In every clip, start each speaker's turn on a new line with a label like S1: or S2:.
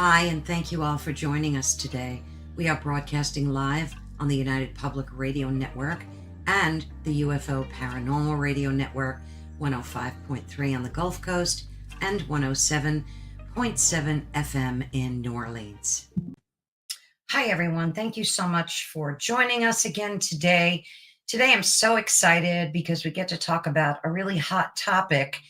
S1: Hi, and thank you all for joining us today. We are broadcasting live on the United Public Radio Network and the UFO Paranormal Radio Network, 105.3 on the Gulf Coast and 107.7 FM in New Orleans. Hi, everyone. Thank you so much for joining us again today. Today, I'm so excited because we get to talk about a really hot topic,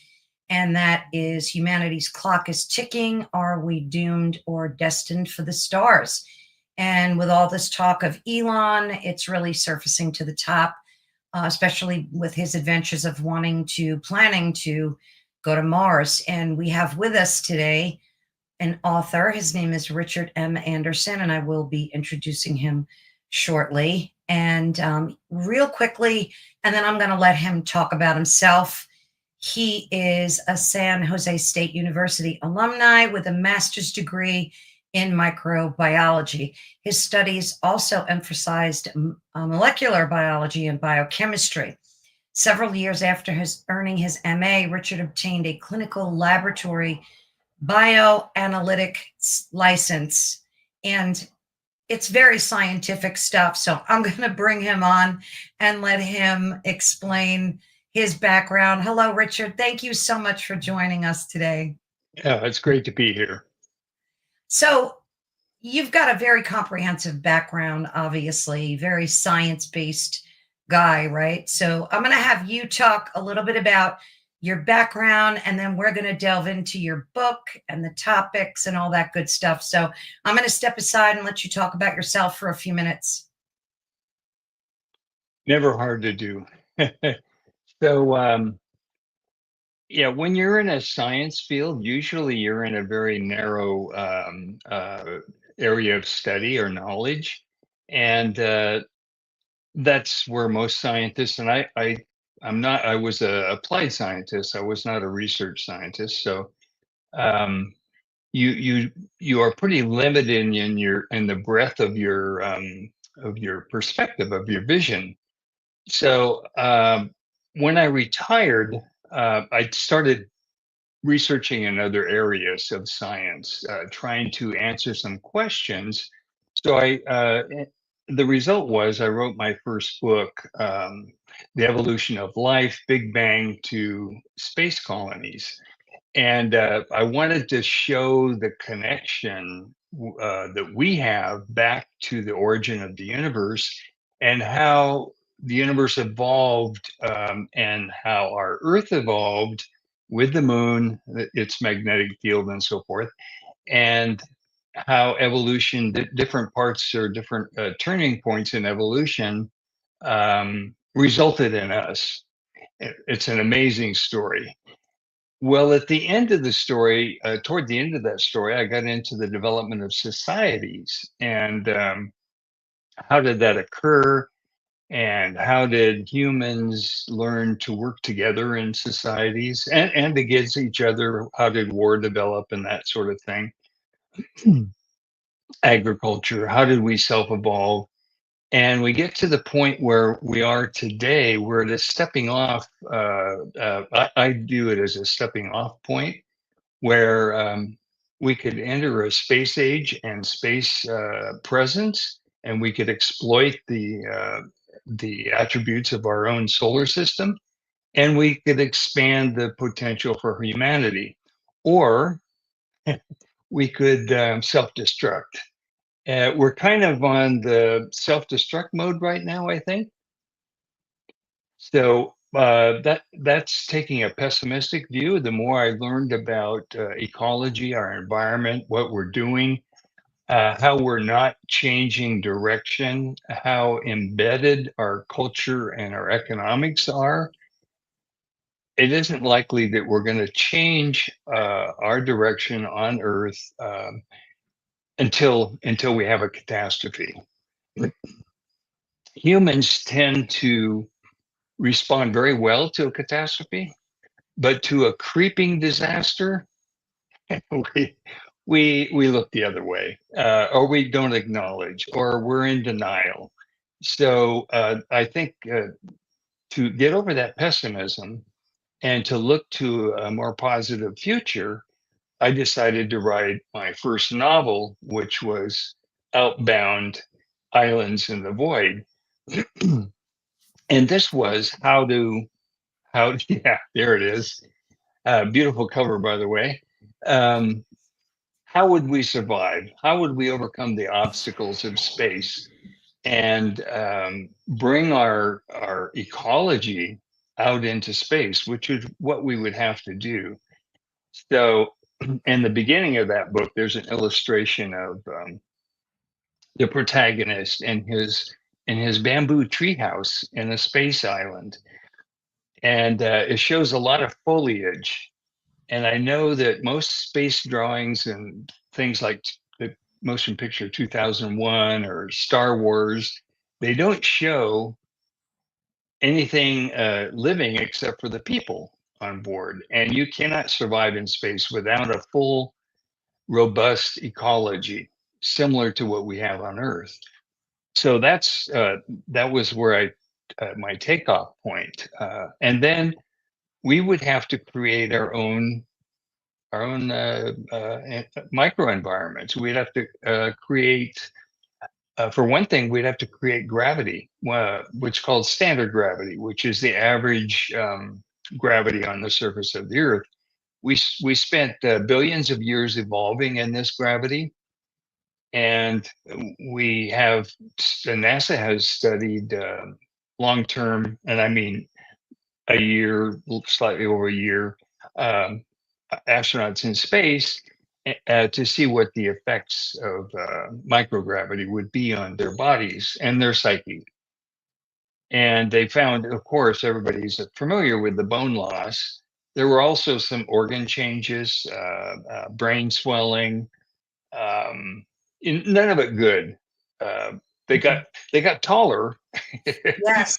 S1: and that is humanity's clock is ticking. Are we doomed or destined for the stars? And with all this talk of Elon, it's really surfacing to the top, especially with his adventures of planning to go to Mars. And we have with us today an author. His name is Richard M. Anderson, and I will be introducing him shortly. And real quickly, and then I'm going to let him talk about himself. He is a San Jose State University alumni with a master's degree in microbiology. His studies also emphasized molecular biology and biochemistry. Several years after earning his MA, Richard obtained a clinical laboratory bioanalytics license, and it's very scientific stuff. So I'm going to bring him on and let him explain his background. Hello, Richard. Thank you so much for joining us today.
S2: Yeah, it's great to be here.
S1: So you've got a very comprehensive background, obviously, very science-based guy, right? So I'm going to have you talk a little bit about your background, and then we're going to delve into your book and the topics and all that good stuff. So I'm going to step aside and let you talk about yourself for a few minutes.
S2: Never hard to do. So, yeah, when you're in a science field, usually you're in a very narrow area of study or knowledge. And that's where most scientists, and I was an applied scientist. I was not a research scientist. So you are pretty limited in the breadth of your perspective, of your vision. So when I retired, I started researching in other areas of science, trying to answer some questions. So the result was I wrote my first book, The Evolution of Life, Big Bang to Space Colonies. And I wanted to show the connection that we have back to the origin of the universe and how the universe evolved, and how our Earth evolved with the moon, its magnetic field, and so forth, and how evolution, different parts or different turning points in evolution resulted in us. It's an amazing story. Well, at the end of the story, toward the end of that story, I got into the development of societies and how did that occur? And how did humans learn to work together in societies and against each other? How did war develop and that sort of thing? Agriculture, how did we self-evolve? And we get to the point where we are today, where the stepping off, I view it as a stepping off point, where we could enter a space age and space presence, and we could exploit the attributes of our own solar system, and we could expand the potential for humanity, or we could self-destruct. We're kind of on the self-destruct mode right now, I think. So that's taking a pessimistic view. The more I learned about ecology, our environment, what we're doing, how we're not changing direction, how embedded our culture and our economics are, it isn't likely that we're going to change our direction on Earth until we have a catastrophe. Humans tend to respond very well to a catastrophe, but to a creeping disaster, we look the other way, or we don't acknowledge, or we're in denial. So I think to get over that pessimism and to look to a more positive future, I decided to write my first novel, which was Outbound, Islands in the Void. And this was yeah, there it is. Beautiful cover, by the way. Um, how would we survive? How would we overcome the obstacles of space and bring our ecology out into space, which is what we would have to do. So, in the beginning of that book, there's an illustration of the protagonist in his bamboo treehouse in a space island, and it shows a lot of foliage. And I know that most space drawings and things like the motion picture 2001 or Star Wars, they don't show anything living except for the people on board. And you cannot survive in space without a full, robust ecology, similar to what we have on Earth. So that was where my takeoff point. And then we would have to create our own microenvironments. We'd have to create for one thing, we'd have to create gravity, which is called standard gravity, which is the average gravity on the surface of the Earth. We spent billions of years evolving in this gravity, and we have NASA has studied long term, and I mean a year, slightly over a year, um, astronauts in space to see what the effects of microgravity would be on their bodies and their psyche. And they found, of course, everybody's familiar with the bone loss. There were also some organ changes, brain swelling, um, none of it good. Uh, they got they got taller,
S1: Yes.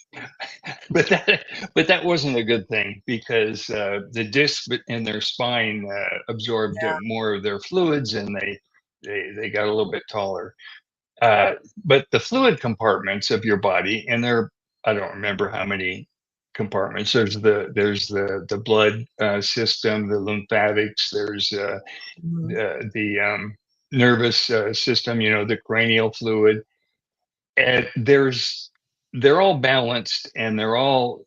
S2: but that wasn't a good thing because the discs in their spine absorbed
S1: Yeah.
S2: more of their fluids, and they got a little bit taller. Uh, but the fluid compartments of your body, and I don't remember how many compartments. There's the blood system, the lymphatics. There's
S1: Mhm.
S2: the nervous system. You know, the cranial fluid. And they're all balanced, and they're all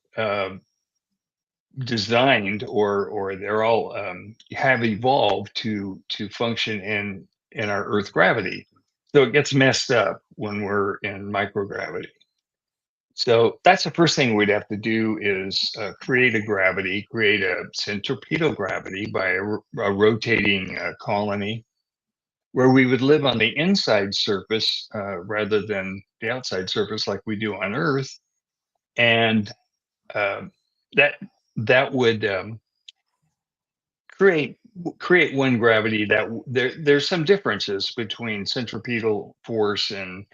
S2: designed, or they're all have evolved to function in our Earth gravity. So it gets messed up when we're in microgravity. So that's the first thing we'd have to do is create a gravity, create a centripetal gravity by a rotating colony where we would live on the inside surface rather than the outside surface like we do on Earth, and uh, that that would create one gravity that there's some differences between centripetal force and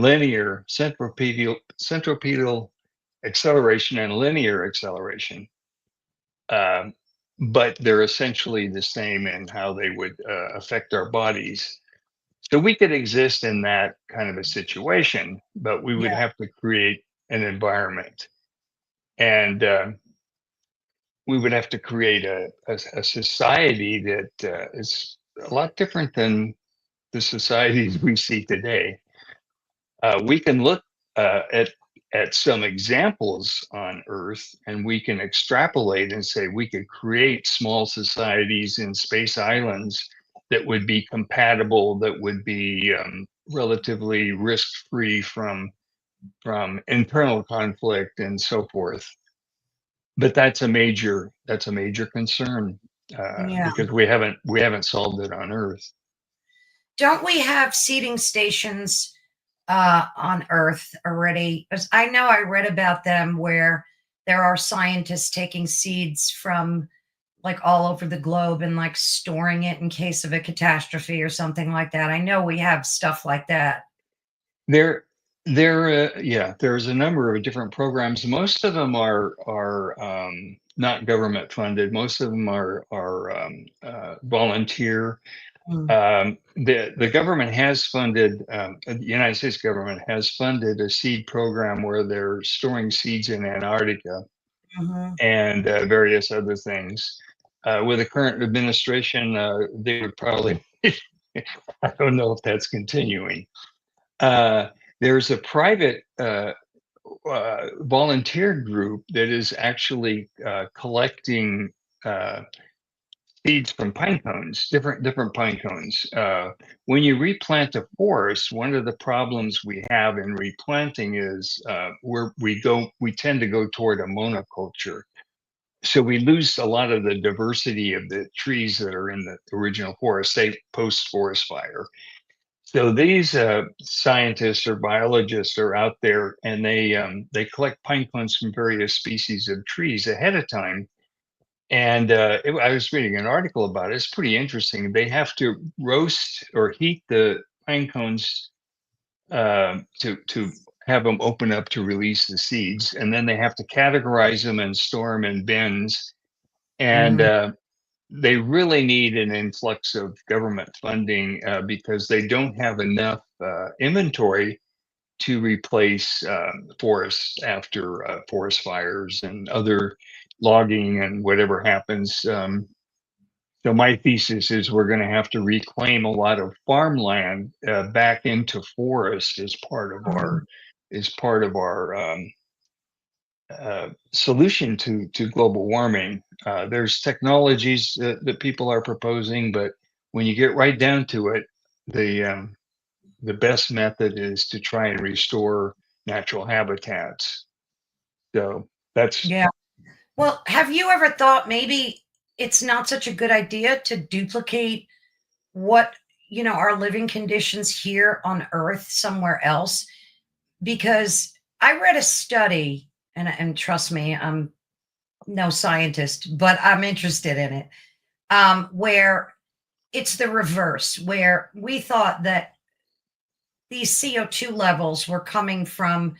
S2: linear centripetal acceleration and linear acceleration, um, but they're essentially the same in how they would affect our bodies. So we could exist in that kind of a situation, but we would
S1: Yeah.
S2: have to create an environment, and we would have to create a society that is a lot different than the societies we see today. We can look at some examples on Earth, and we can extrapolate and say we could create small societies in space islands that would be compatible, that would be relatively risk-free from internal conflict and so forth. But that's a major concern
S1: Yeah.
S2: because we haven't solved it on Earth.
S1: Don't we have seeding stations on Earth already? 'Cause I know I read about them where there are scientists taking seeds from like all over the globe and like storing it in case of a catastrophe or something like that. I know we have stuff like that.
S2: There, yeah, there's a number of different programs. Most of them are not government funded. Most of them are volunteer.
S1: Mm.
S2: The government has funded. The United States government has funded a seed program where they're storing seeds in Antarctica
S1: Mhm.
S2: and various other things. with the current administration, they would probably, I don't know if that's continuing. There's a private volunteer group that is actually collecting seeds from pine cones, different pine cones. When you replant a forest, one of the problems we have in replanting is we tend to go toward a monoculture. So we lose a lot of the diversity of the trees that are in the original forest, say post forest fire. So these scientists or biologists are out there, and they collect pine cones from various species of trees ahead of time. And I was reading an article about it. It's pretty interesting. They have to roast or heat the pine cones to have them open up to release the seeds, and then they have to categorize them and store them in bins. And
S1: Mm,
S2: they really need an influx of government funding because they don't have enough inventory to replace forests after forest fires and other logging and whatever happens. So my thesis is we're going to have to reclaim a lot of farmland back into forest as part of our
S1: mm.
S2: solution to global warming. There's technologies that people are proposing, but when you get right down to it, the best method is to try and restore natural habitats. So that's
S1: Yeah. Well, have you ever thought maybe it's not such a good idea to duplicate what, our living conditions here on Earth somewhere else? Because I read a study, and trust me, I'm no scientist, but I'm interested in it, where it's the reverse, where we thought that these CO2 levels were coming from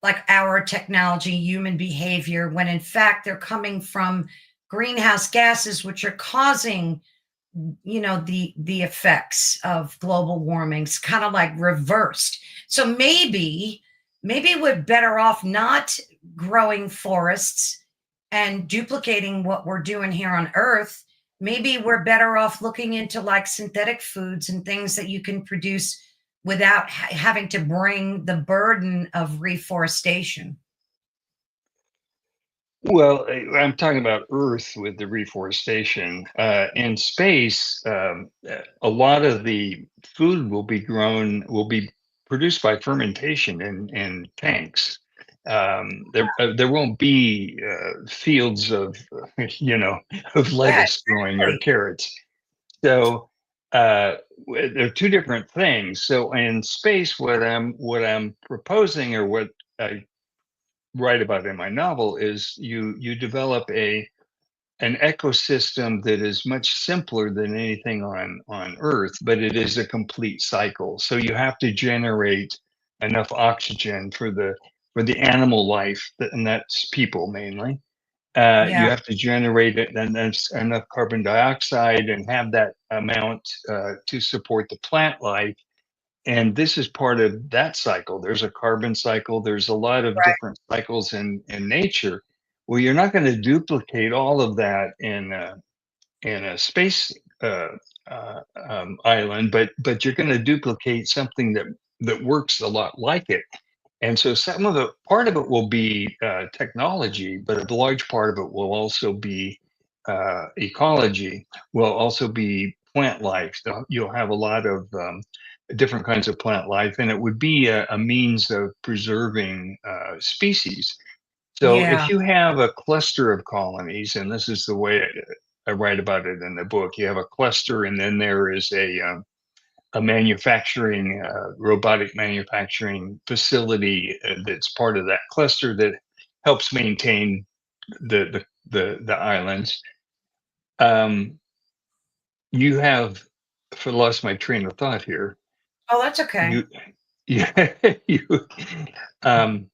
S1: like our technology, human behavior, when in fact they're coming from greenhouse gases, which are causing, the effects of global warming. It's kind of like reversed. So maybe we're better off not growing forests and duplicating what we're doing here on Earth. Maybe we're better off looking into like synthetic foods and things that you can produce without having to bring the burden of reforestation.
S2: well, I'm talking about Earth with the reforestation. In space, a lot of the food will be produced by fermentation in tanks. There won't be fields of, you know, of
S1: Yeah,
S2: lettuce growing or
S1: exactly.
S2: carrots. So they're two different things. So in space, what I'm proposing, or what I write about in my novel, is you develop an ecosystem that is much simpler than anything on Earth, but it is a complete cycle. So you have to generate enough oxygen for the animal life, and that's people mainly.
S1: Yeah,
S2: You have to generate it, and there's enough carbon dioxide and have that amount to support the plant life. And this is part of that cycle. There's a carbon cycle. There's a lot of
S1: right.
S2: different cycles in nature. Well, you're not going to duplicate all of that in a space island, but you're going to duplicate something that works a lot like it. And so some of the part of it will be technology, but a large part of it will also be ecology, will also be plant life. So you'll have a lot of different kinds of plant life, and it would be a means of preserving species. So
S1: Yeah,
S2: if you have a cluster of colonies, and this is the way I write about it in the book, you have a cluster, and then there is a manufacturing, robotic manufacturing facility that's part of that cluster that helps maintain the islands. Um, you have, for lost my train of thought here.
S1: oh, that's okay.
S2: You, yeah, you, um,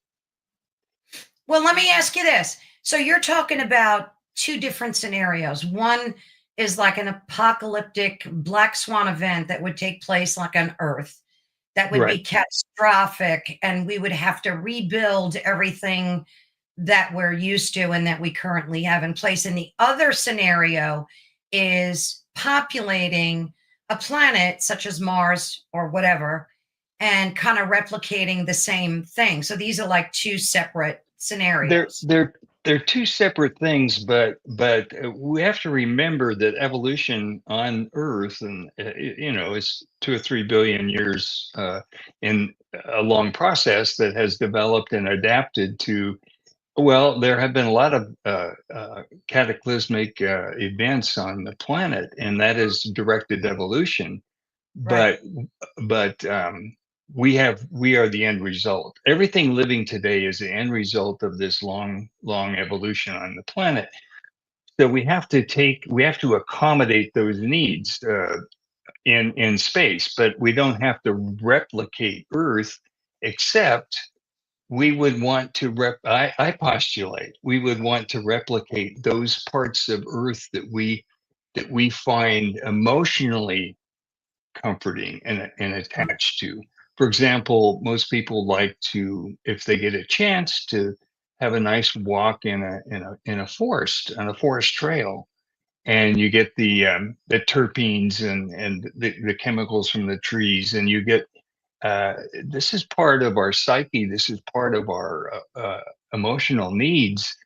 S1: Well, let me ask you this. So you're talking about two different scenarios. One is like an apocalyptic black swan event that would take place like on Earth, that would
S2: right.
S1: be catastrophic, and we would have to rebuild everything that we're used to and that we currently have in place. And the other scenario is populating a planet such as Mars or whatever and kind of replicating the same thing. So these are like two separate
S2: they're
S1: scenarios.
S2: they're they're two separate things, but we have to remember that evolution on Earth, and is 2 or 3 billion years in a long process that has developed and adapted to. Well, there have been a lot of cataclysmic events on the planet, and that is directed evolution.
S1: Right.
S2: But we are the end result. Everything living today is the end result of this long evolution on the planet. So we have to accommodate those needs in space, but we don't have to replicate Earth, except we would want to I postulate we would want to replicate those parts of Earth that we find emotionally comforting and attached to. For example, most people like to, if they get a chance, to have a nice walk in a forest, on a forest trail, and you get the terpenes and the chemicals from the trees, and you get this is part of our psyche. This is part of our emotional needs.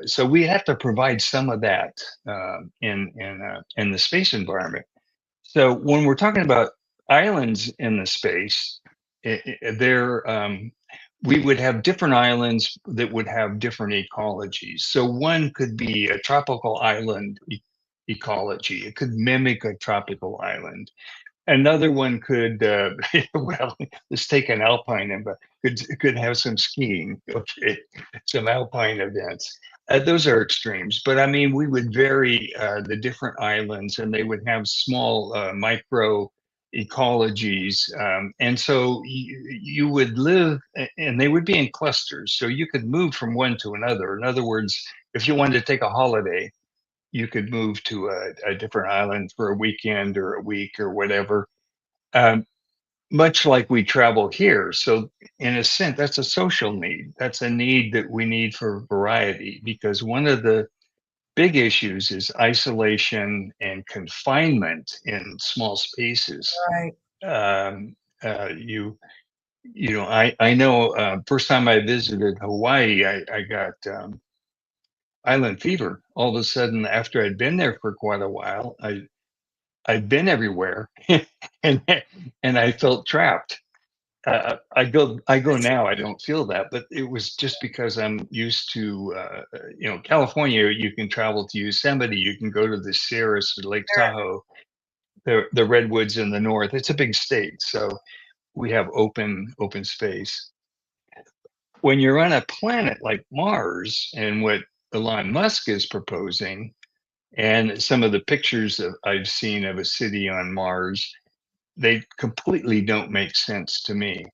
S2: So we have to provide some of that in the space environment. So when we're talking about islands in the space, there we would have different islands that would have different ecologies. So one could be a tropical island ecology. It could mimic a tropical island. Another one could, well, let's take an alpine, but could have some skiing. Okay, some alpine events. Those are extremes, but I mean, we would vary the different islands, and they would have small micro ecologies, and so you would live, and they would be in clusters, so you could move from one to another. In other words, if you wanted to take a holiday, you could move to a different island for a weekend or a week or whatever, um, much like we travel here. So, in a sense, that's a social need. That's a need that we need for variety, because one of the big issues is isolation and confinement in small spaces.
S1: Right.
S2: Um, I know, first time I visited Hawaii, I got island fever. All of a sudden, after I'd been there for quite a while, I'd been everywhere, and and I felt trapped. I go now. I don't feel that, but it was just because I'm used to, California. You can travel to Yosemite. You can go to the Sierras or Lake
S1: Sure.
S2: Tahoe, the redwoods in the north. It's a big state, so we have open space. When you're on a planet like Mars, and what Elon Musk is proposing, and some of the pictures that I've seen of a city on Mars, they completely don't make sense to me.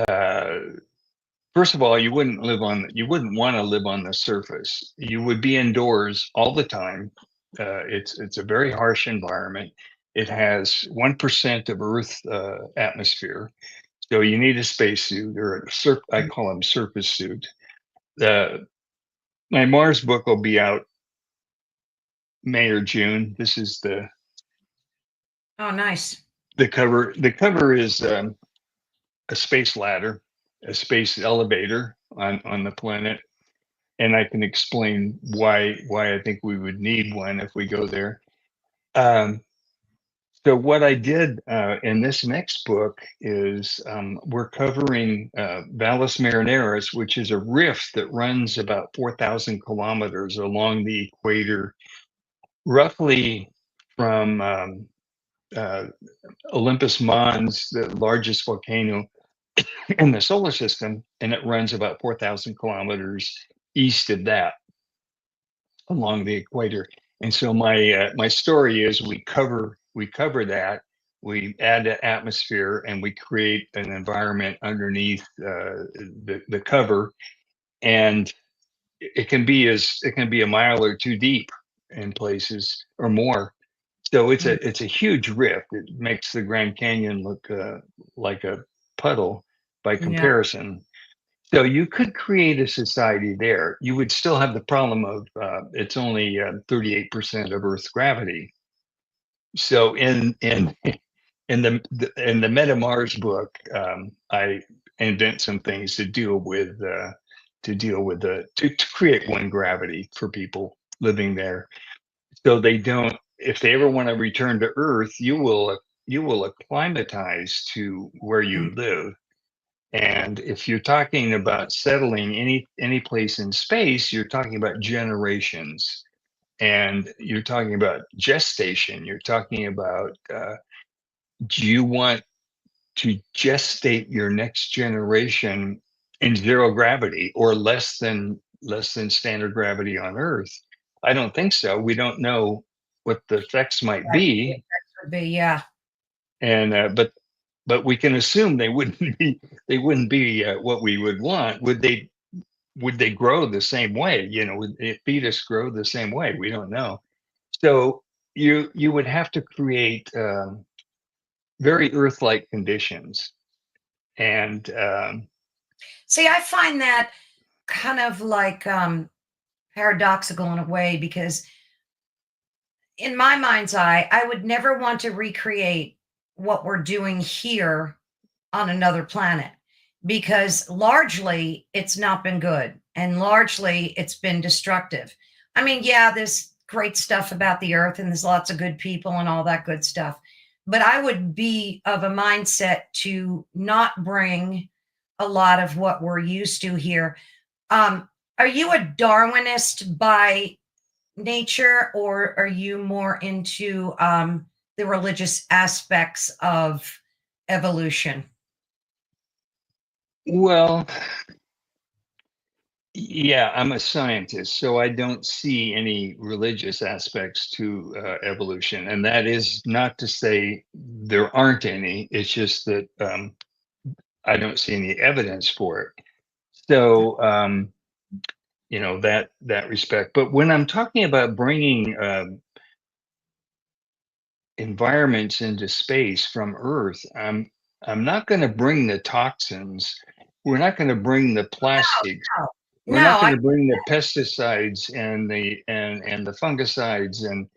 S2: Uh, First of all, you wouldn't want to live on the surface. You would be indoors all the time. It's a very harsh environment. It has 1% of Earth atmosphere, so you need a spacesuit, or I call them surface suit. The My Mars book will be out May or June. This is
S1: Oh, nice.
S2: the cover. The cover is a space ladder, a space elevator on the planet, and I can explain why I think we would need one if we go there. Um, so what I did in this next book is, we're covering Valles Marineris, which is a rift that runs about 4,000 kilometers along the equator, roughly from uh, Olympus Mons, the largest volcano in the solar system, and it runs about 4,000 kilometers east of that along the equator. And so my story is, we cover that, we add an atmosphere, and we create an environment underneath the cover, and it can be a mile or two deep in places, or more. So it's a huge rift. It makes the Grand Canyon look like a puddle by
S1: Yeah.
S2: comparison. So you could create a society there. You would still have the problem of it's only 38% of Earth's gravity. So in the Meta Mars book, I invent some things to create one gravity for people living there, so they don't. If they ever want to return to Earth, you will acclimatize to where
S1: Mm.
S2: you live. And if you're talking about settling any place in space, you're talking about generations, and you're talking about gestation. You're talking about do you want to gestate your next generation in zero gravity or less than standard gravity on Earth? I don't think so. We don't know what the effects might be,
S1: Would be, yeah.
S2: and but we can assume they wouldn't be what we would want. Would they grow the same way? Would fetus grow the same way? We don't know. So you would have to create very Earth-like conditions, and
S1: See, I find that kind of like paradoxical in a way because in my mind's eye, I would never want to recreate what we're doing here on another planet because largely it's not been good and largely it's been destructive. I mean, yeah, there's great stuff about the earth and there's lots of good people and all that good stuff. But I would be of a mindset to not bring a lot of what we're used to here. Are you a Darwinist by nature, or are you more into the religious aspects of evolution?
S2: well, yeah, I'm a scientist, so I don't see any religious aspects to evolution. And that is not to say there aren't any. It's just that I don't see any evidence for it. So, that respect. But when I'm talking about bringing environments into space from Earth, I'm not going to bring the toxins. We're not going to bring the plastics.
S1: No,
S2: We're
S1: no,
S2: not going
S1: I
S2: to bring the pesticides and the fungicides and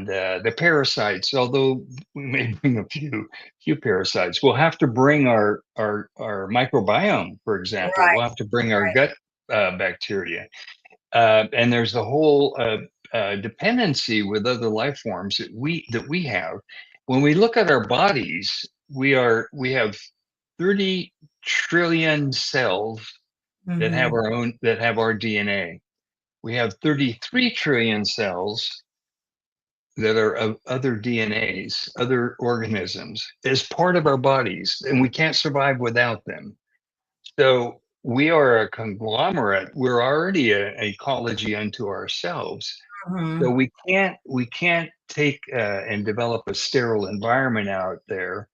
S2: the parasites. Although we may bring a few parasites, we'll have to bring our microbiome, for example.
S1: right,
S2: We'll have to bring our gut bacteria, and there's the whole dependency with other life forms that we have. When we look at our bodies, we have 30 trillion cells
S1: mhm,
S2: that have our DNA. We have 33 trillion cells that are of other DNAs, other organisms, as part of our bodies, and we can't survive without them. So we are a conglomerate. We're already an ecology unto ourselves. So
S1: mhm.
S2: we can't take and develop a sterile environment out there,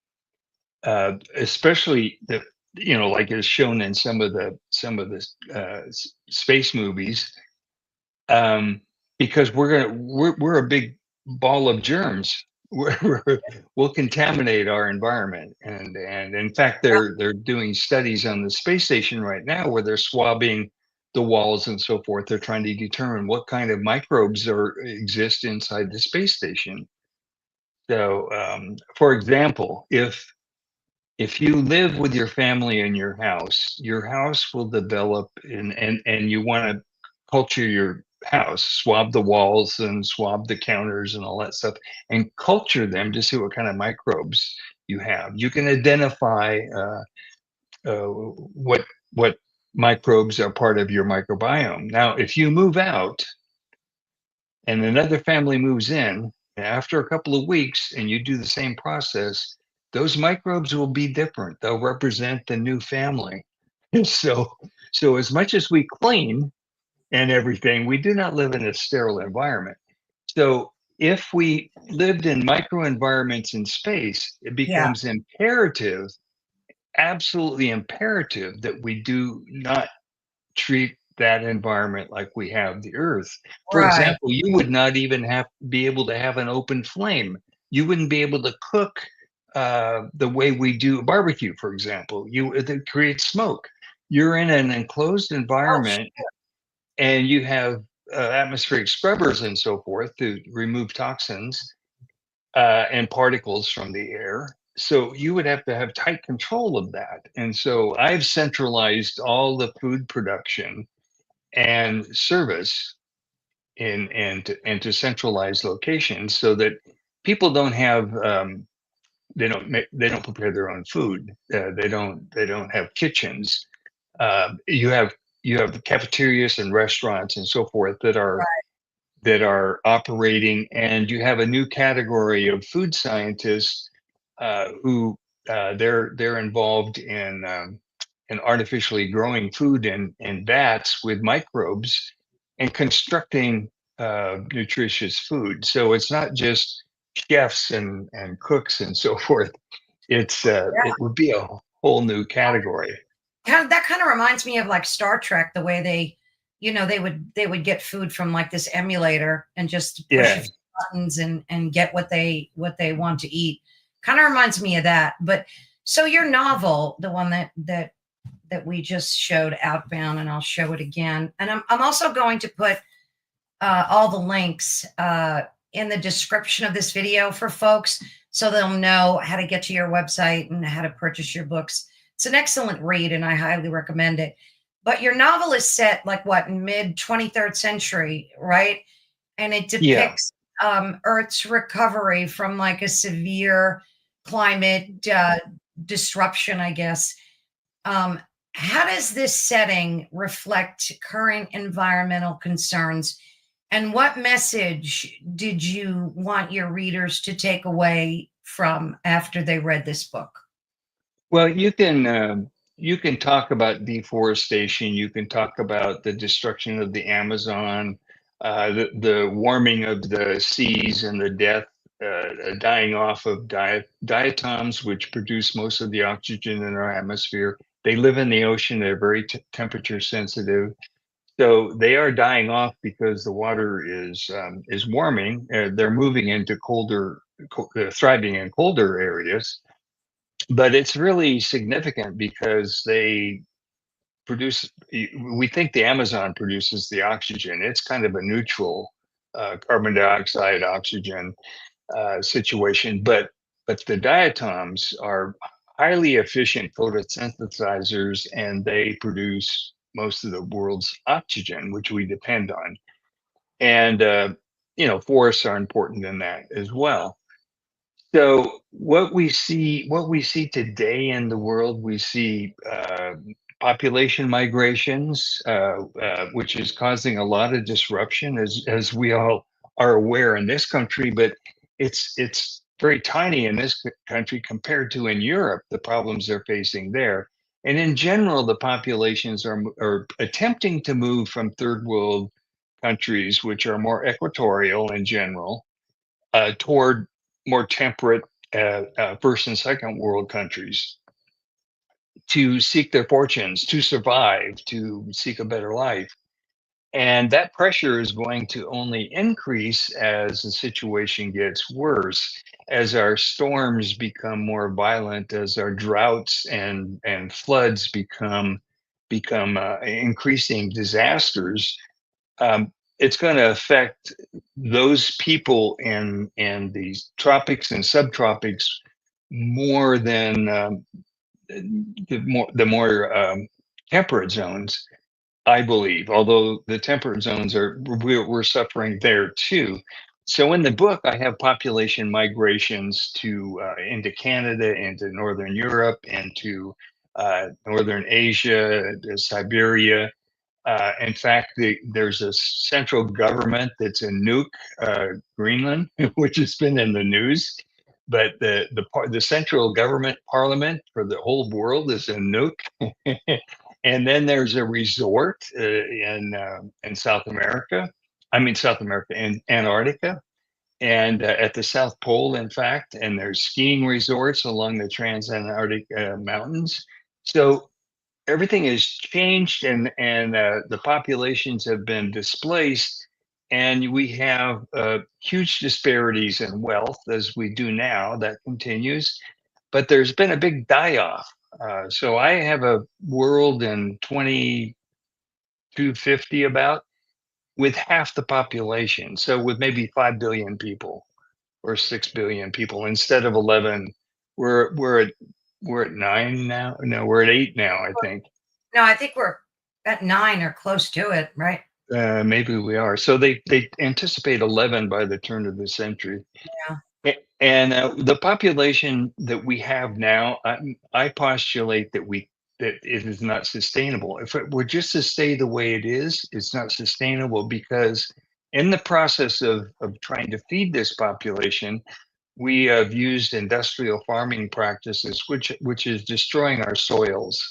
S2: especially like is shown in some of the space movies, um, because we're a big ball of germs. We'll contaminate our environment, and in fact, they're doing studies on the space station right now where they're swabbing the walls and so forth. They're trying to determine what kind of microbes exist inside the space station. So, for example, if you live with your family in your house will develop, and you want to culture your house, swab the walls and swab the counters and all that stuff, and culture them to see what kind of microbes you have. You can identify what microbes are part of your microbiome. Now, if you move out and another family moves in after a couple of weeks and you do the same process, those microbes will be different. They'll represent the new family. And so as much as we clean and everything, we do not live in a sterile environment. So if we lived in microenvironments in space, it
S1: Yeah,
S2: becomes imperative, absolutely imperative, that we do not treat that environment like we have the earth. For
S1: right.
S2: example, you would not even be able to have an open flame. You wouldn't be able to cook the way we do barbecue, for example. It creates smoke. you're in an enclosed
S1: Oh,
S2: environment, and you have atmospheric scrubbers and so forth to remove toxins and particles from the air. So you would have to have tight control of that. And so I've centralized all the food production and service into centralized locations so that people don't have they don't prepare their own food. They don't have kitchens. You have cafeterias and restaurants and so forth that are operating, and you have a new category of food scientists who they're involved in artificially growing food in vats with microbes and constructing nutritious food. So it's not just chefs and cooks and so forth. It would be a whole new category.
S1: that kind of reminds me of like Star Trek, the way they, they would get food from like this emulator and just push a
S2: Yeah,
S1: few buttons and get what they want to eat. Kind of reminds me of that. But so your novel, the one that we just showed, Outbound, and I'll show it again. And I'm also going to put all the links in the description of this video for folks so they'll know how to get to your website and how to purchase your books. It's an excellent read and I highly recommend it. But your novel is set like what, mid 23rd century, right? And it
S2: yeah.
S1: depicts Earth's recovery from like a severe climate disruption, I guess. Um, how does this setting reflect current environmental concerns? And what message did you want your readers to take away from after they read this book?
S2: Well, you can talk about deforestation. You can talk about the destruction of the Amazon, the warming of the seas, and the death, dying off of diatoms, which produce most of the oxygen in our atmosphere. They live in the ocean. They're very temperature sensitive, so they are dying off because the water is warming. They're moving into thriving in colder areas, but it's really significant because they produce we think the Amazon produces the oxygen. It's kind of a neutral carbon dioxide oxygen situation, but the diatoms are highly efficient photosynthesizers, and they produce most of the world's oxygen, which we depend on. And forests are important in that as well. So what we see today in the world, we see population migrations, which is causing a lot of disruption, as we all are aware in this country. But it's very tiny in this country compared to in Europe, the problems they're facing there. And in general, the populations are attempting to move from third world countries, which are more equatorial in general, toward more temperate first and second world countries to seek their fortunes, to survive, to seek a better life. And that pressure is going to only increase as the situation gets worse, as our storms become more violent, as our droughts and floods become increasing disasters. It's going to affect those people in these tropics and subtropics more than the more temperate zones, I believe. Although the temperate zones we're suffering there too. So in the book, I have population migrations to into Canada, into Northern Europe, into Northern Asia, Siberia. In fact, there's a central government that's in Nuuk, Greenland, which has been in the news. But the central government parliament for the whole world is in Nuuk, and then there's a resort in South America. I mean South America, in Antarctica, and at the South Pole, in fact. And there's skiing resorts along the Transantarctic mountains. So everything has changed, and the populations have been displaced, and we have huge disparities in wealth, as we do now. That continues, but there's been a big die-off So I have a world in 2250 about with half the population. So with maybe 5 billion people or 6 billion people instead of 11, we're at 9 now. No, we're at 8 now, I think.
S1: No, I think we're at 9 or close to it, right?
S2: Maybe we are. So they anticipate 11 by the turn of the century.
S1: Yeah.
S2: And the population that we have now, I postulate that it is not sustainable. If it were just to stay the way it is, it's not sustainable because in the process of trying to feed this population, we have used industrial farming practices, which is destroying our soils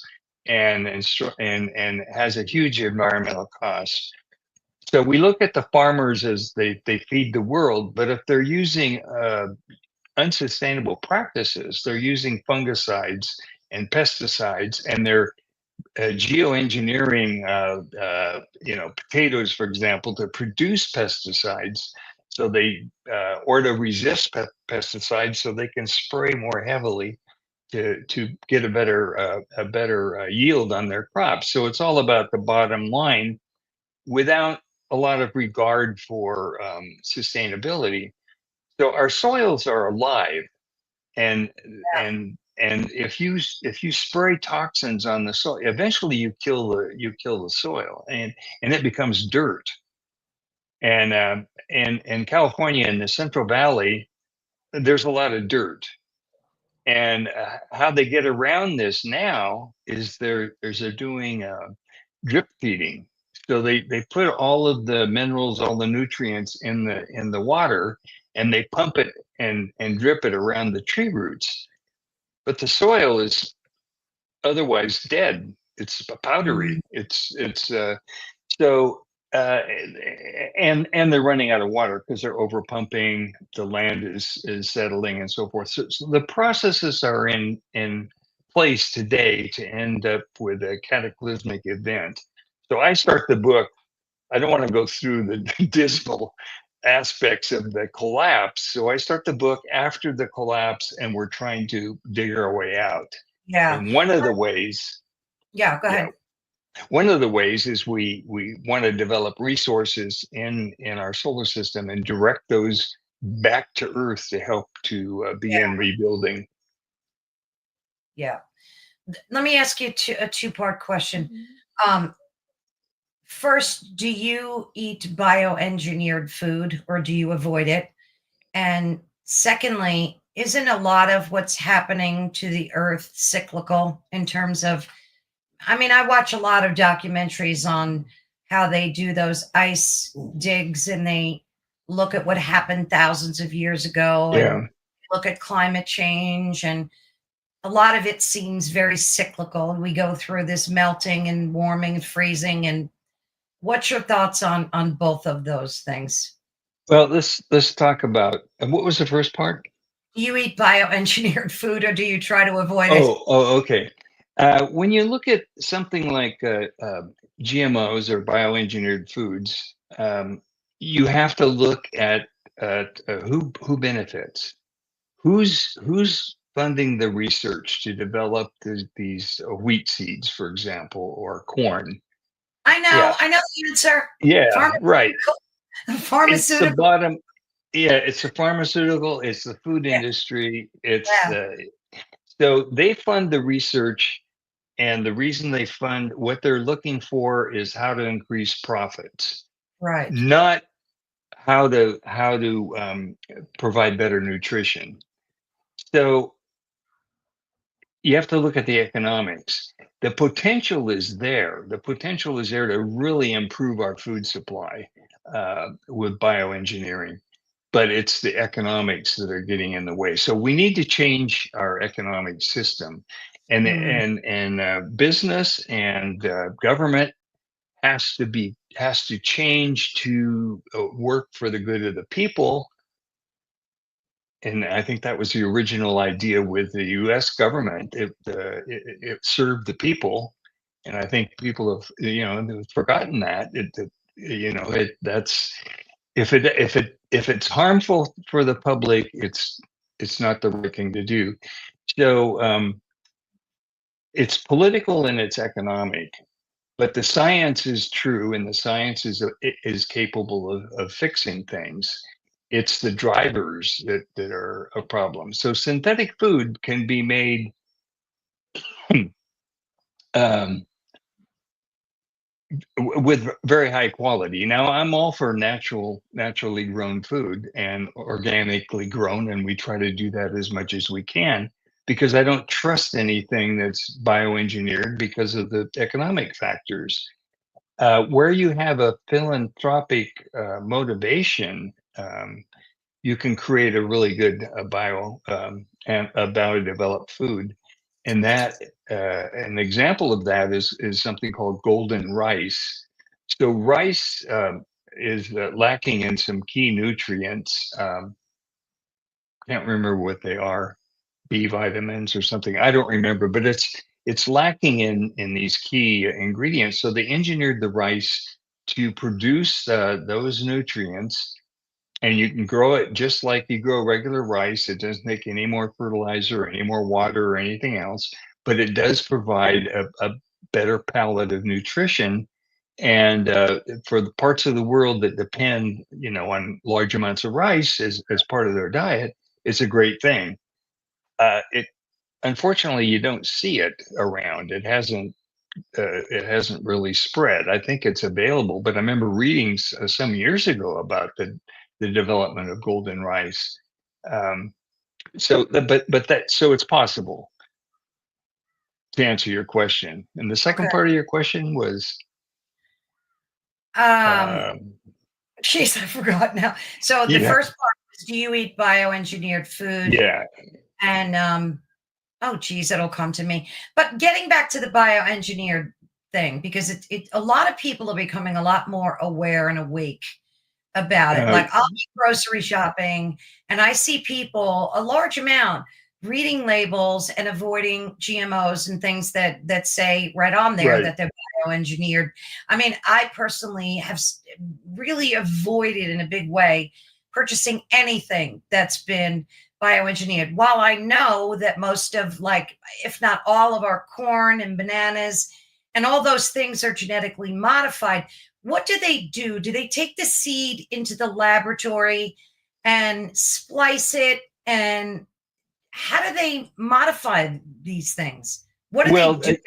S2: and has a huge environmental cost. So we look at the farmers as they feed the world, but if they're using unsustainable practices, they're using fungicides and pesticides, and they're geoengineering, potatoes, for example, to produce pesticides. So they or to resist pesticides, so they can spray more heavily to get a better yield on their crops. So it's all about the bottom line without a lot of regard for sustainability. So our soils are alive, and if you spray toxins on the soil, eventually you kill the soil, and it becomes dirt. And in California, in the Central Valley, there's a lot of dirt. And how they get around this now is they're doing drip feeding. So they put all of the minerals, all the nutrients in the water, and they pump it and drip it around the tree roots. But the soil is otherwise dead. It's powdery.
S1: Mm.
S2: So and they're running out of water because they're over pumping. The land is settling and so forth. So the processes are in place today to end up with a cataclysmic event. So I start the book. I don't want to go through the dismal aspects of the collapse. So I start the book after the collapse, and we're trying to dig our way out.
S1: Yeah.
S2: And one of the ways,
S1: Yeah, go
S2: yeah,
S1: ahead.
S2: one of the ways is we want to develop resources in our solar system and direct those back to Earth to help to begin rebuilding.
S1: Yeah. Let me ask you a two-part question. Um, First, do you eat bioengineered food or do you avoid it? And secondly, isn't a lot of what's happening to the earth cyclical in terms of, I mean, I watch a lot of documentaries on how they do those ice digs and they look at what happened thousands of years ago and
S2: Yeah.
S1: look at climate change, and a lot of it seems very cyclical. We go through this melting and warming and freezing. And what's your thoughts on both of those things?
S2: Well, let's talk about and what was the first part?
S1: Do you eat bioengineered food or do you try to avoid it?
S2: Oh, okay. When you look at something like GMOs or bioengineered foods, you have to look at who benefits, who's funding the research to develop these wheat seeds, for example, or corn. Yeah,
S1: I know the answer.
S2: yeah,
S1: Pharmaceutical,
S2: right. It's the
S1: pharmaceutical.
S2: bottom. Yeah, it's the pharmaceutical. It's the food
S1: Yeah,
S2: industry. It's
S1: yeah,
S2: so they fund the research. And the reason they fund what they're looking for is how to increase profits,
S1: right.
S2: not how to provide better nutrition. So you have to look at the economics. The potential is there. The potential is there to really improve our food supply with bioengineering, but it's the economics that are getting in the way. So we need to change our economic system, and
S1: Mm,
S2: business and government has to change to work for the good of the people. And I think that was the original idea with the U.S. government. It served the people, and I think people have they've forgotten that. That's if it's harmful for the public, it's not the right thing to do. So it's political and it's economic, but the science is true, and the science is capable of fixing things. It's the drivers that are a problem. So synthetic food can be made um, with very high quality. Now, I'm all for naturally grown food and organically grown, and we try to do that as much as we can because I don't trust anything that's bioengineered because of the economic factors. Where you have a philanthropic motivation, you can create a really good and a bio-developed food. And that an example of that is something called golden rice. So rice is lacking in some key nutrients. Can't remember what they are, B vitamins or something. I don't remember, but it's lacking in these key ingredients. So they engineered the rice to produce those nutrients, and you can grow it just like you grow regular rice. It doesn't take any more fertilizer, any more water, or anything else, but it does provide a better palette of nutrition. And for the parts of the world that depend, on large amounts of rice as part of their diet, it's a great thing. It Unfortunately, you don't see it around. It hasn't really spread. I think it's available, but I remember reading some years ago about the development of golden rice. Um, so it's possible to answer your question. And the second
S1: Okay.
S2: part of your question was,
S1: Um,
S2: um,
S1: Jeez, I forgot now. So the
S2: yeah,
S1: first part was, do you eat bioengineered food?
S2: yeah,
S1: And oh, geez, it'll come to me. But getting back to the bioengineered thing, because a lot of people are becoming a lot more aware and awake about it.
S2: uh,
S1: Like, I'll be grocery shopping and I see people, a large amount, reading labels and avoiding GMOs and things that say right on there
S2: right.
S1: that they're bioengineered. I mean, I personally have really avoided in a big way purchasing anything that's been bioengineered. While I know that most of, like, if not all of our corn and bananas and all those things are genetically modified, what do they do? Do they take the seed into the laboratory and splice it? And how do they modify these things? What do they
S2: Well,
S1: do?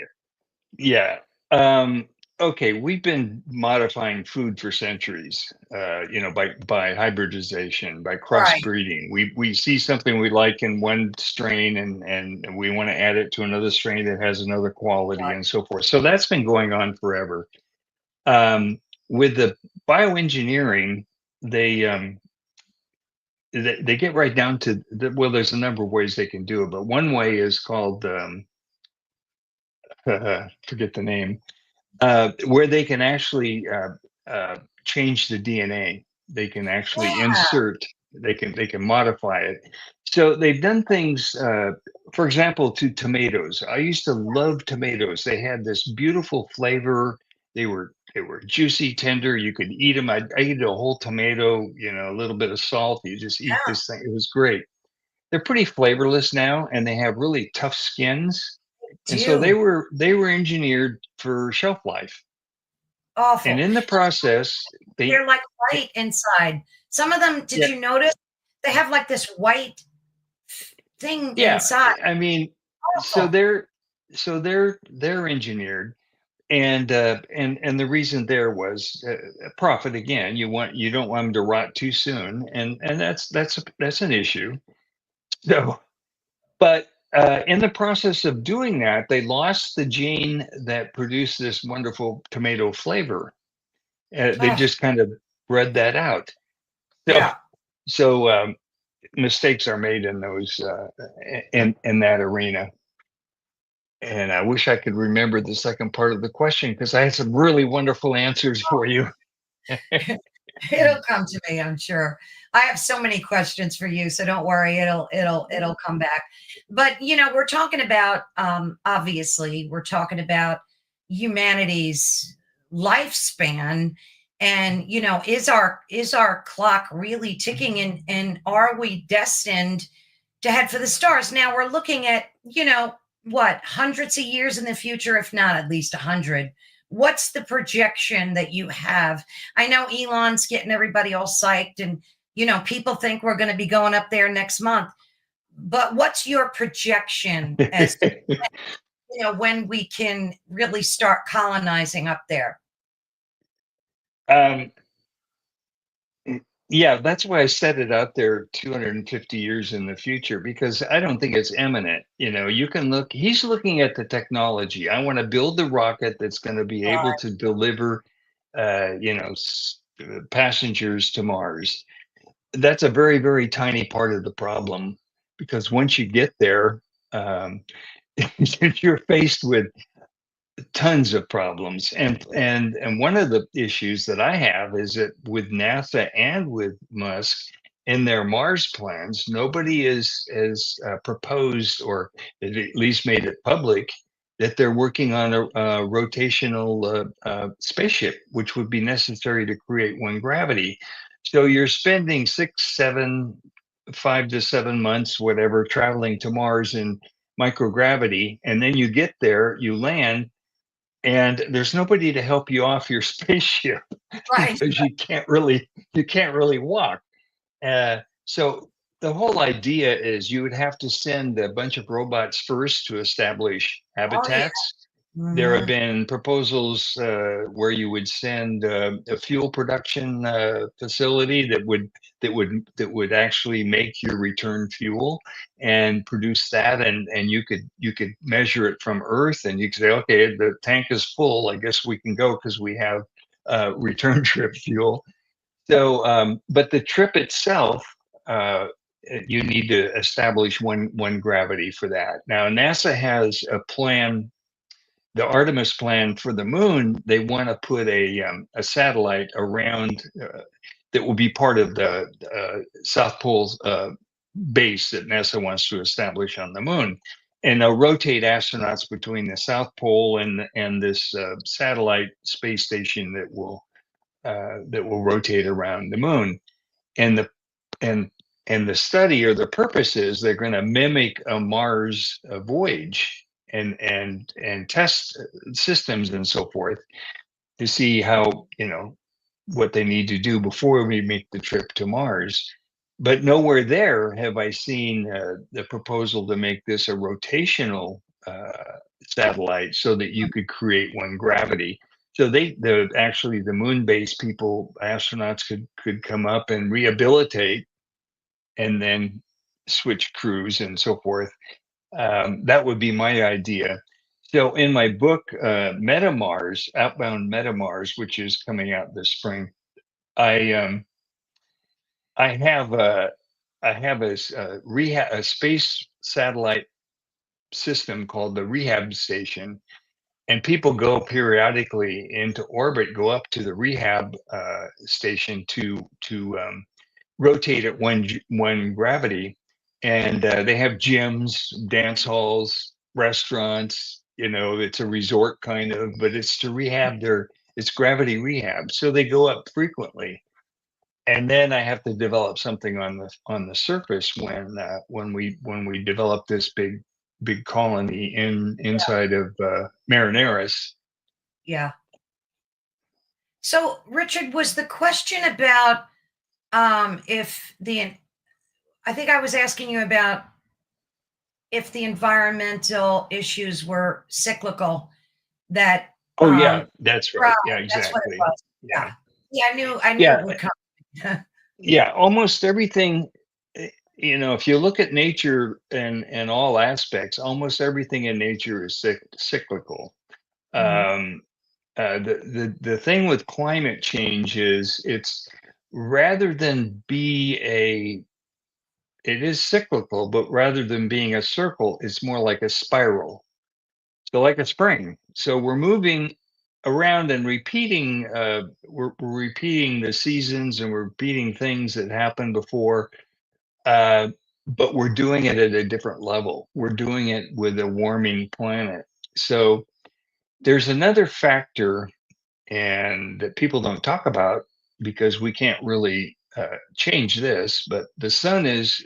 S2: yeah. Um, okay, we've been modifying food for centuries, by hybridization, by
S1: Right.
S2: crossbreeding. We see something we like in one strain, and we want to add it to another strain that has another quality, and so forth. So that's been going on forever. With the bioengineering, they they get right down to well, there's a number of ways they can do it, but one way is called forget the name, where they can actually change the DNA. They can actually
S1: Yeah.
S2: insert. They can modify it. So they've done things. For example, to tomatoes. I used to love tomatoes. They had this beautiful flavor. They were juicy, tender. You could eat them. I eat a whole tomato. A little bit of salt. You just eat
S1: Yeah.
S2: this thing. It was great. They're pretty flavorless now, and they have really tough skins. And so they
S1: Do.
S2: were they were engineered for shelf life. And
S1: Awful.
S2: in the process, they
S1: They're like white inside. Some of them, did
S2: yeah,
S1: you notice? They have like this white thing
S2: yeah,
S1: inside.
S2: I mean, so
S1: Awful.
S2: they're engineered, and the reason there was profit again. You don't want them to rot too soon, and that's an issue. So, but in the process of doing that, they lost the gene that produced this wonderful tomato flavor. They
S1: Oh,
S2: just kind of bred that out. So,
S1: yeah.
S2: so mistakes are made in those in that arena. And I wish I could remember the second part of the question because I had some really wonderful answers for you.
S1: It'll come to me, I'm sure. I have so many questions for you, so don't worry, it'll come back. But we're talking about obviously we're talking about humanity's lifespan, and is our clock really ticking, and are we destined to head for the stars? Now we're looking at what, hundreds of years in the future, if not at least 100. What's the projection that you have? I know Elon's getting everybody all psyched, and people think we're going to be going up there next month. But what's your projection as to, when we can really start colonizing up there?
S2: um, yeah, that's why I set it out there 250 years in the future, because I don't think it's imminent. You can look, he's looking at the technology. I want to build the rocket that's going to be able to deliver, passengers to Mars. That's a very, very tiny part of the problem, because once you get there, um, you're faced with tons of problems. And one of the issues that I have is that with NASA and with Musk in their Mars plans, nobody has proposed, or at least made it public, that they're working on a rotational spaceship, which would be necessary to create one gravity. So you're spending 5 to 7 months, whatever, traveling to Mars in microgravity, and then you get there, you land, and there's nobody to help you off your spaceship
S1: Right.
S2: because you can't really walk. So the whole idea is you would have to send a bunch of robots first to establish
S1: Oh, yeah.
S2: habitats. There have
S1: Mhm.
S2: been proposals where you would send a fuel production facility that would actually make your return fuel and produce that, and you could measure it from Earth, and you could say, okay, the tank is full. I guess we can go because we have return trip fuel. So, but the trip itself, uh, you need to establish one gravity for that. Now, NASA has a plan, the Artemis plan for the moon. They want to put a satellite around that will be part of the South Pole base that NASA wants to establish on the moon, and they'll rotate astronauts between the South Pole and this satellite space station that will rotate around the moon. And the and and the study, or the purpose, is they're going to mimic a Mars voyage, and test systems and so forth, to see how, what they need to do before we make the trip to Mars. But nowhere there have I seen the proposal to make this a rotational satellite, so that you could create one gravity. So actually the moon base people, astronauts, could come up and rehabilitate, and then switch crews and so forth. That would be my idea. So in my book, Meta Mars, Outbound Meta Mars, which is coming out this spring, I I have a space satellite system called the rehab station, and people go periodically into orbit, go up to the rehab station to rotate at one gravity, and they have gyms, dance halls, restaurants. It's a resort kind of, but it's to rehab their. It's gravity rehab, so they go up frequently. And then I have to develop something on the surface when we develop this big colony inside of Marineris.
S1: Yeah. So, Richard, was the question about if the I think I was asking you about if the environmental issues were cyclical. That
S2: Oh yeah, that's
S1: right,
S2: right. Yeah,
S1: that's what it
S2: exactly.
S1: was.
S2: Yeah,
S1: Yeah, yeah, I knew it
S2: yeah,
S1: would come.
S2: yeah. Almost everything. If you look at nature and all aspects, almost everything in nature is cyclical.
S1: Mhm.
S2: Um, the thing with climate change is, it's rather than be it is cyclical, but rather than being a circle, it's more like a spiral. So like a spring. So we're moving around and repeating. We're repeating the seasons, and we're repeating things that happened before. Uh, but we're doing it at a different level. We're doing it with a warming planet. So there's another factor, and that people don't talk about, because we can't really change this, but the sun is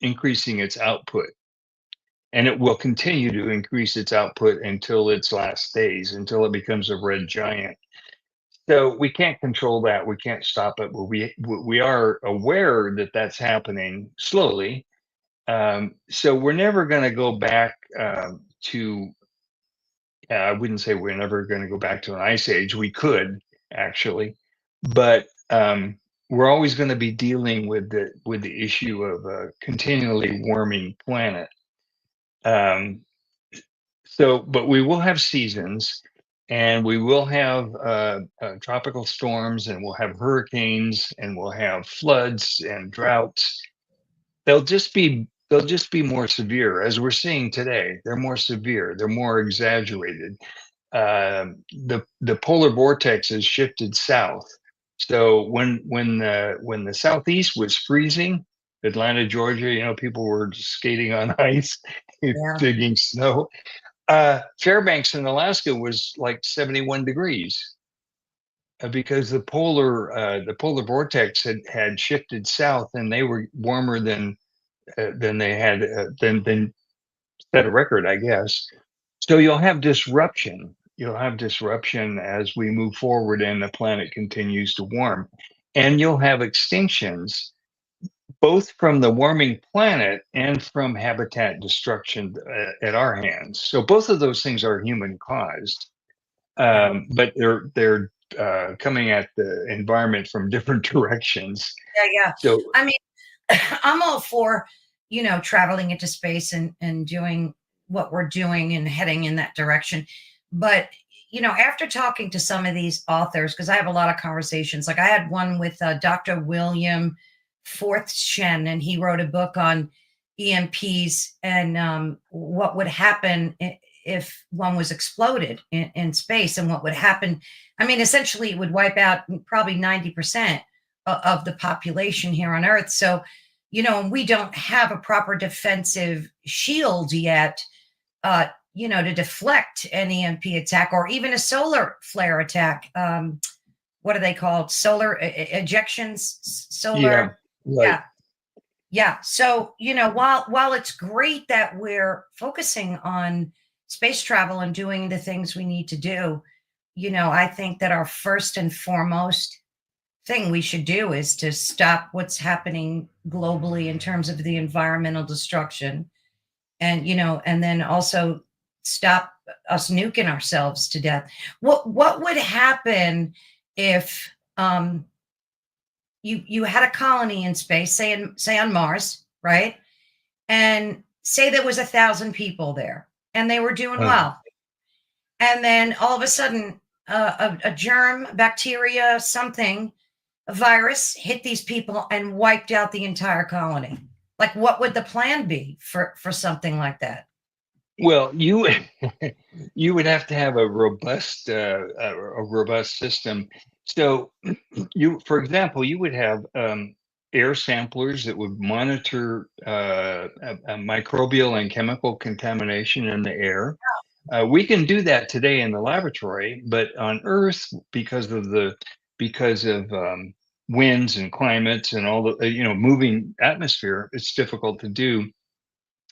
S2: increasing its output. and it will continue to increase its output until its last days, until it becomes a red giant. So we can't control that. We can't stop it. But we are aware that that's happening slowly. So we're never going to go back to. I wouldn't say we're never going to go back to an ice age. We could actually, but we're always going to be dealing with the issue of a continually warming planet. Um, but we will have seasons, and we will have tropical storms, and we'll have hurricanes, and we'll have floods and droughts. They'll just be more severe, as we're seeing today. They're more severe. They're more exaggerated. The polar vortex has shifted south. So when the southeast was freezing, Atlanta, Georgia, people were skating on ice,
S1: Yeah.
S2: digging snow. Fairbanks in Alaska was like 71 degrees because the polar vortex had shifted south, and they were warmer than they had than set a record, I guess. So you'll have disruption. You'll have disruption as we move forward and the planet continues to warm. And you'll have extinctions, both from the warming planet and from habitat destruction at our hands. So both of those things are human caused,
S1: Yeah.
S2: but they're coming at the environment from different directions.
S1: Yeah. Yeah.
S2: So
S1: I mean, I'm all for, traveling into space and doing what we're doing and heading in that direction. But, after talking to some of these authors, because I have a lot of conversations, like I had one with Dr. William Forth Shen, and he wrote a book on EMPs and what would happen if one was exploded in space, and what would happen. I mean, essentially, it would wipe out probably 90% of the population here on Earth. So, we don't have a proper defensive shield yet, to deflect an EMP attack or even a solar flare attack. What are they called? Solar ejections?
S2: yeah,
S1: Solar.
S2: right.
S1: Yeah. Yeah. So, while it's great that we're focusing on space travel and doing the things we need to do, I think that our first and foremost thing we should do is to stop what's happening globally in terms of the environmental destruction, and then also stop us nuking ourselves to death. What would happen if you had a colony in space, say on Mars, right? And say there was 1,000 people there and they were doing
S2: Uh,
S1: well, and then all of a sudden a germ, bacteria, something, a virus hit these people and wiped out the entire colony. Like, what would the plan be for something like that?
S2: well, you would have to have a robust system. So for example, you would have air samplers that would monitor a microbial and chemical contamination in the air. We can do that today in the laboratory, but on Earth, because of winds and climates and all the moving atmosphere, it's difficult to do.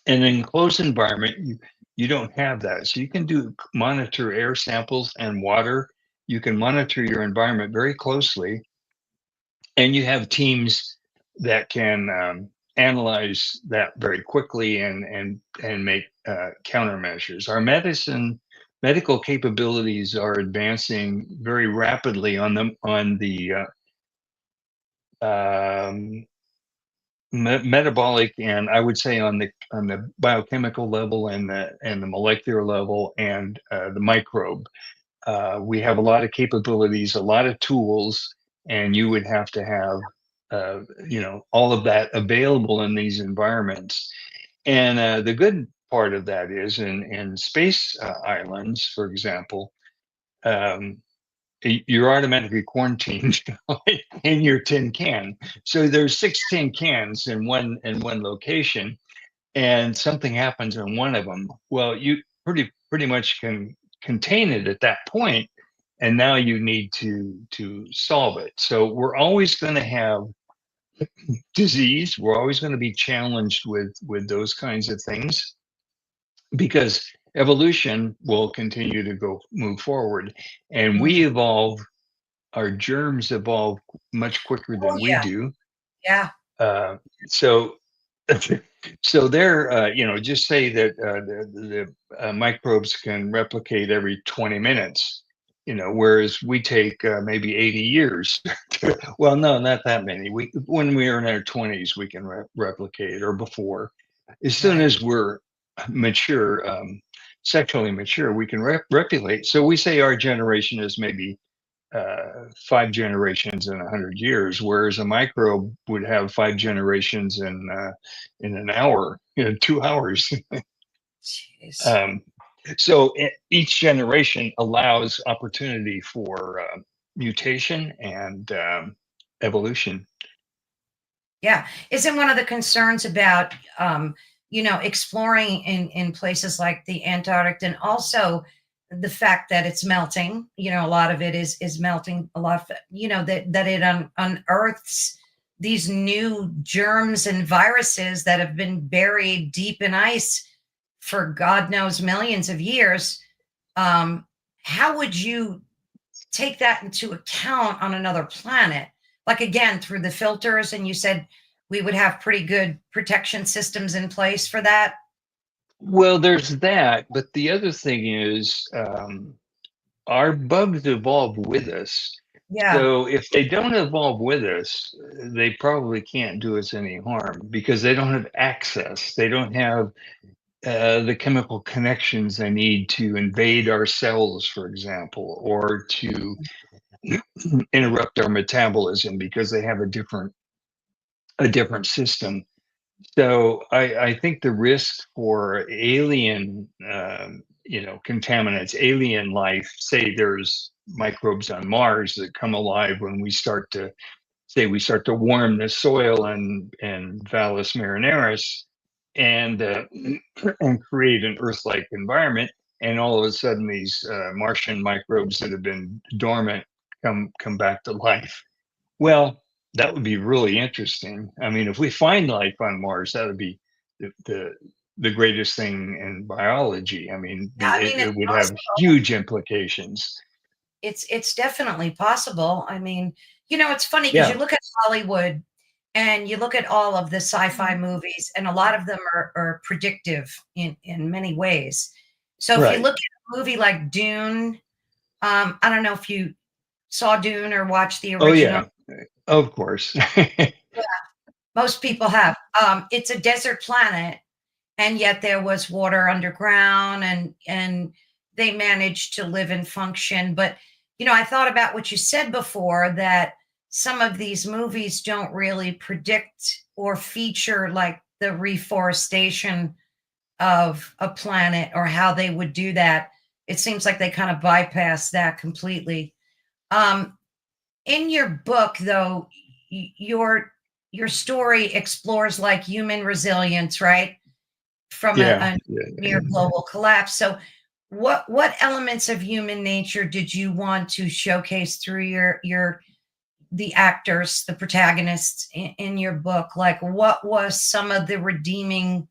S2: In an enclosed environment, you don't have that. So you can monitor air samples and water. You can monitor your environment very closely, and you have teams that can analyze that very quickly and make countermeasures. Our medical capabilities are advancing very rapidly on the metabolic, and I would say on the biochemical level and the molecular level and the microbe. We have a lot of capabilities, a lot of tools, and you would have to have all of that available in these environments. And the good part of that is in space islands, for example. Um, you're automatically quarantined in your tin can. So there's 6 tin cans in one location, and something happens in one of them. Well, you pretty much can contain it at that point, and now you need to solve it. So we're always going to have disease. We're always going to be challenged with those kinds of things. because evolution will continue to move forward, and we
S1: Mhm.
S2: evolve. Our germs evolve much quicker
S1: Oh
S2: than we
S1: yeah,
S2: do.
S1: yeah,
S2: Uh, so, so they're, just say that the microbes can replicate every 20 minutes, whereas we take maybe 80 years. Well, no, not that many. When we are in our 20s, we can replicate, or before. As soon
S1: right.
S2: as we're mature, sexually mature, we can replicate. So we say our generation is maybe 5 generations in 100 years, whereas a microbe would have 5 generations in an hour, 2 hours.
S1: Jeez.
S2: um, so each generation allows opportunity for mutation and evolution.
S1: Yeah. Isn't one of the concerns about, exploring in places like the Antarctic, and also the fact that it's melting, a lot of it is melting, a lot of, that it unearths these new germs and viruses that have been buried deep in ice for God knows millions of years. Um, how would you take that into account on another planet? Like, again, through the filters, and you said we would have pretty good protection systems in place for that.
S2: Well, there's that, but the other thing is our bugs evolve with us.
S1: Yeah,
S2: So if they don't evolve with us, they probably can't do us any harm because they don't have access. They don't have the chemical connections they need to invade our cells, for example, or to interrupt our metabolism because they have a different system. So I think the risk for alien, contaminants, alien life, say there's microbes on Mars that come alive when we start to warm the soil and Valles Marineris and and create an Earth-like environment, and all of a sudden these Martian microbes that have been dormant come back to life. Well, that would be really interesting. I mean, if we find life on Mars, that would be the greatest thing in biology. I mean,
S1: yeah. I mean,
S2: it
S1: it's
S2: would have
S1: possible.
S2: huge implications.
S1: It's definitely possible. I mean, it's funny because you
S2: Yeah,
S1: look at Hollywood and you look at all of the sci-fi movies, and a lot of them are predictive in many ways. So if you
S2: right.
S1: look at a movie like Dune, I don't know if you saw Dune or watched the
S2: Oh
S1: original.
S2: yeah, of course.
S1: Most people have. It's a desert planet, and yet there was water underground, and they managed to live and function. But I thought about what you said before, that some of these movies don't really predict or feature like the reforestation of a planet or how they would do that. It seems like they kind of bypass that completely. Um, in your book, though, your story explores like human resilience, right, from
S2: Yeah,
S1: a
S2: yeah.
S1: near global collapse. So what elements of human nature did you want to showcase through your the actors, the protagonists in your book? Like, what was some of the redeeming,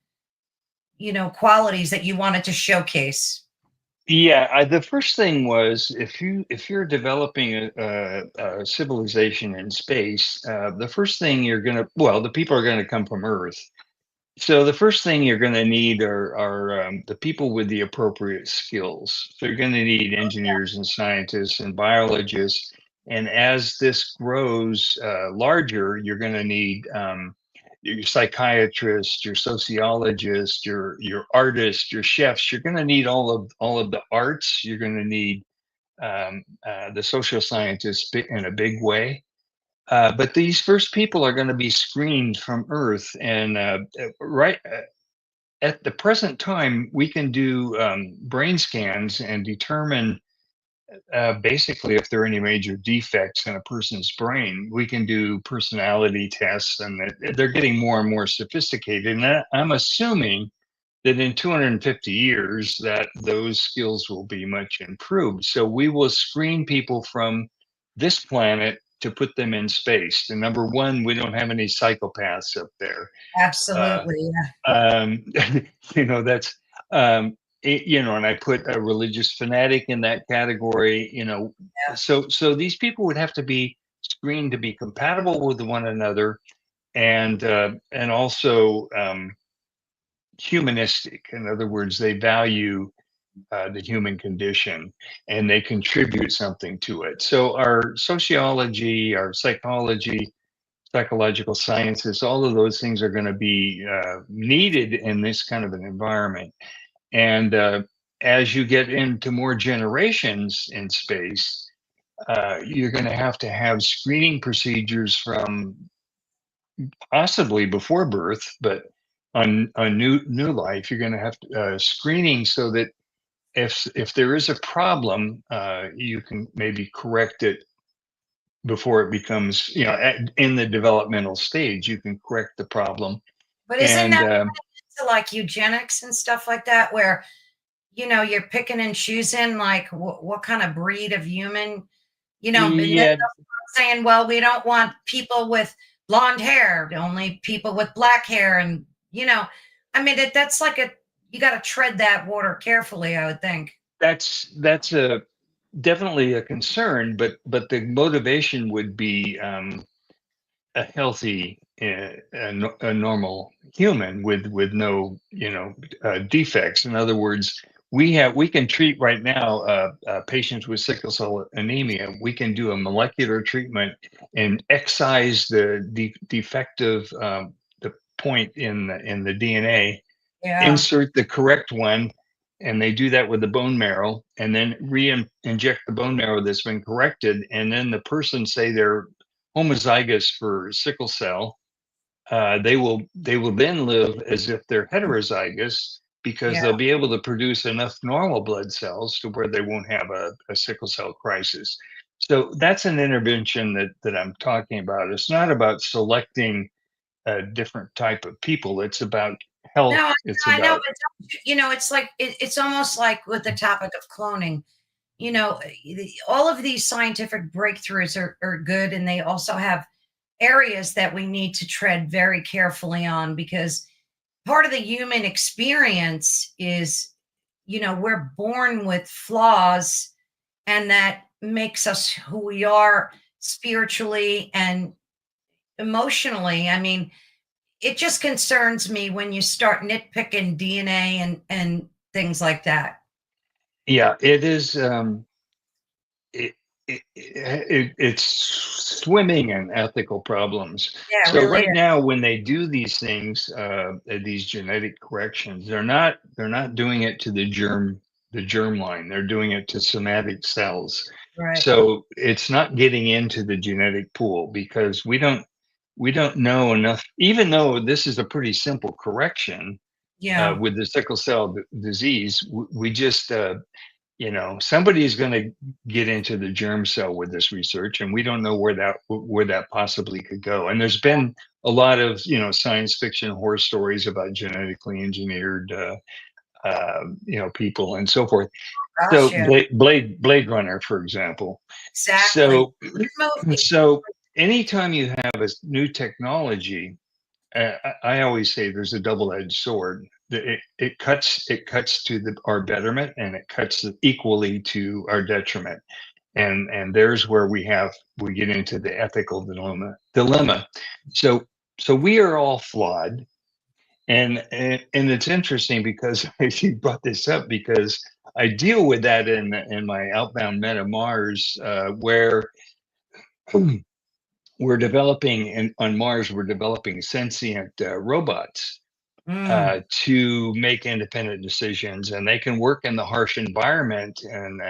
S1: qualities that you wanted to showcase?
S2: Yeah, the first thing was if you're developing a civilization in space, the first thing the people are gonna come from Earth. So the first thing you're going to need are the people with the appropriate skills. So you're going to need engineers and scientists and biologists. And as this grows larger, you're going to need your psychiatrists, your sociologists, your artists, your chefs. You're going to need all of the arts. You're going to need the social scientists in a big way. But these first people are going to be screened from Earth, and right at the present time, we can do brain scans and determine basically if there are any major defects in a person's brain. We can do personality tests, and they're getting more and more sophisticated. And I'm assuming that in 250 years, that those skills will be much improved. So we will screen people from this planet to put them in space. And number one, we don't have any psychopaths up there. Uh,
S1: Absolutely. Yeah.
S2: um, that's. And I put a religious fanatic in that category.
S1: Yeah.
S2: So these people would have to be screened to be compatible with one another, and also humanistic. In other words, they value the human condition and they contribute something to it. So our sociology, our psychology, psychological sciences, all of those things are going to be needed in this kind of an environment. And as you get into more generations in space, you're going to have screening procedures from possibly before birth, but on new life, you're going to have screening so that if there is a problem, you can maybe correct it before it becomes, in the developmental stage, you can correct the problem.
S1: But isn't
S2: And
S1: that to like eugenics and stuff like that, where you're picking and choosing like what kind of breed of human, and then
S2: yeah,
S1: saying, well, we don't want people with blonde hair, only people with black hair, and I mean that's like you got to tread that water carefully, I would think.
S2: that's a definitely a concern, but the motivation would be a healthy, a normal human with no defects. In other words, we can treat right now patients with sickle cell anemia. We can do a molecular treatment and excise the defective the point in the DNA,
S1: Yeah.
S2: insert the correct one, and they do that with the bone marrow, and then re-inject the bone marrow that's been corrected, and then the person, say they're homozygous for sickle cell, they will then live as if they're heterozygous because
S1: Yeah.
S2: they'll be able to produce enough normal blood cells to where they won't have a sickle cell crisis. So that's an intervention that I'm talking about. It's not about selecting a different type of people. It's about
S1: No,
S2: health.
S1: I,
S2: It's
S1: I know,
S2: about
S1: but it's like it's almost like with the topic of cloning. All of these scientific breakthroughs are good, and they also have areas that we need to tread very carefully on, because part of the human experience is, we're born with flaws, and that makes us who we are spiritually and emotionally. I mean, it just concerns me when you start nitpicking DNA and things like that.
S2: yeah. It is. It's swimming in ethical problems.
S1: Yeah, it
S2: So
S1: really
S2: right
S1: is.
S2: now, when they do these things, these genetic corrections, they're not doing it to the germ line. They're doing it to somatic cells.
S1: Right.
S2: So it's not getting into the genetic pool because we don't know enough. Even though this is a pretty simple correction
S1: Yeah.
S2: with the sickle cell disease, we just somebody's going to get into the germ cell with this research, and we don't know where that possibly could go. And there's been a lot of science fiction horror stories about genetically engineered people and so forth.
S1: Gosh,
S2: So
S1: yeah.
S2: Blade Runner, for example.
S1: Exactly.
S2: So
S1: Good movie.
S2: so anytime you have a new technology, I always say there's a double-edged sword. It cuts to our betterment, and it cuts equally to our detriment. And there's where we get into the ethical dilemma. So we are all flawed, and it's interesting because you brought this up because I deal with that in my Outbound Meta Mars, where we're developing on Mars, we're developing sentient robots
S1: Mm.
S2: to make independent decisions, and they can work in the harsh environment and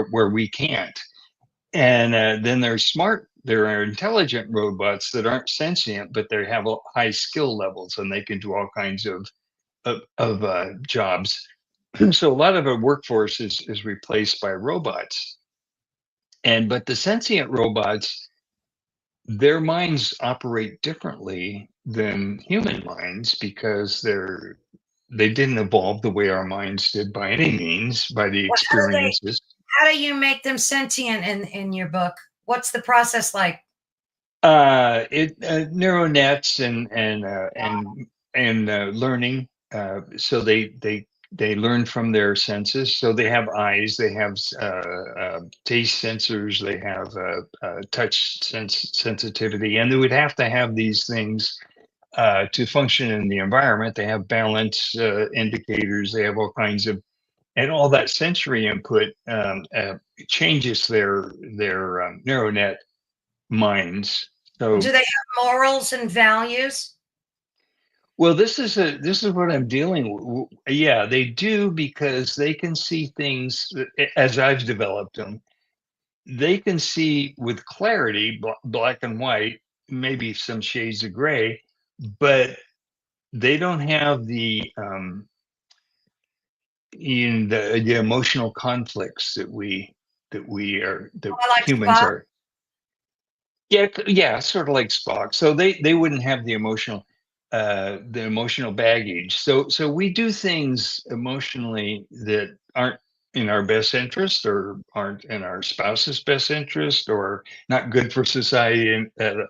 S2: where we can't. And then there are intelligent robots that aren't sentient, but they have high skill levels, and they can do all kinds of jobs. So a lot of our workforce is replaced by robots, but the sentient robots, their minds operate differently than human minds because they didn't evolve the way our minds did by any means, by the
S1: Well,
S2: experiences.
S1: how do you make them sentient in your book? What's the process like?
S2: It Neural nets and learning. So they They learn from their senses. So they have eyes, they have taste sensors, they have touch sensitivity, and they would have to have these things to function in the environment. They have balance indicators, they have all kinds of, and all that sensory input changes their neural net minds.
S1: And do
S2: So,
S1: they have morals and values?
S2: well, this is what I'm dealing with. Yeah, they do, because they can see things as I've developed them. They can see with clarity, black and white, maybe some shades of gray, but they don't have the emotional conflicts that
S1: Oh, I like
S2: humans
S1: Spock.
S2: are. Yeah, yeah, sort of like Spock. So they wouldn't have the emotional baggage. So we do things emotionally that aren't in our best interest, or aren't in our spouse's best interest, or not good for society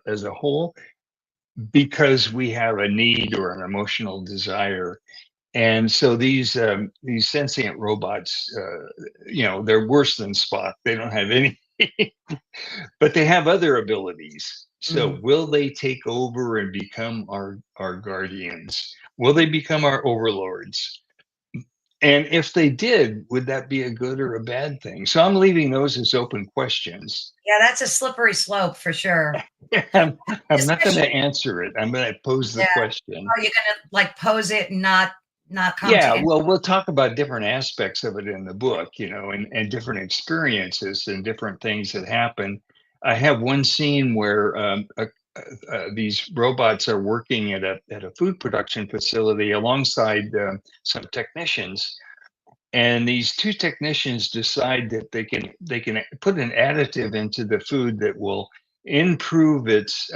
S2: as a whole, because we have a need or an emotional desire. And so these sentient robots, they're worse than Spock. They don't have any, but they have other abilities. So
S1: Mm.
S2: will they take over and become our guardians? Will they become our overlords? And if they did, would that be a good or a bad thing? So I'm leaving those as open questions.
S1: Yeah, that's a slippery slope for sure.
S2: I'm, I'm not going
S1: Especially,
S2: to answer it. I'm going to pose the
S1: yeah.
S2: question.
S1: Are you gonna like pose it and not come to
S2: Yeah,
S1: any?
S2: well, we'll talk about different aspects of it in the book, and different experiences and different things that happen. I have one scene where these robots are working at a food production facility alongside some technicians, and these two technicians decide that they can put an additive into the food that will improve its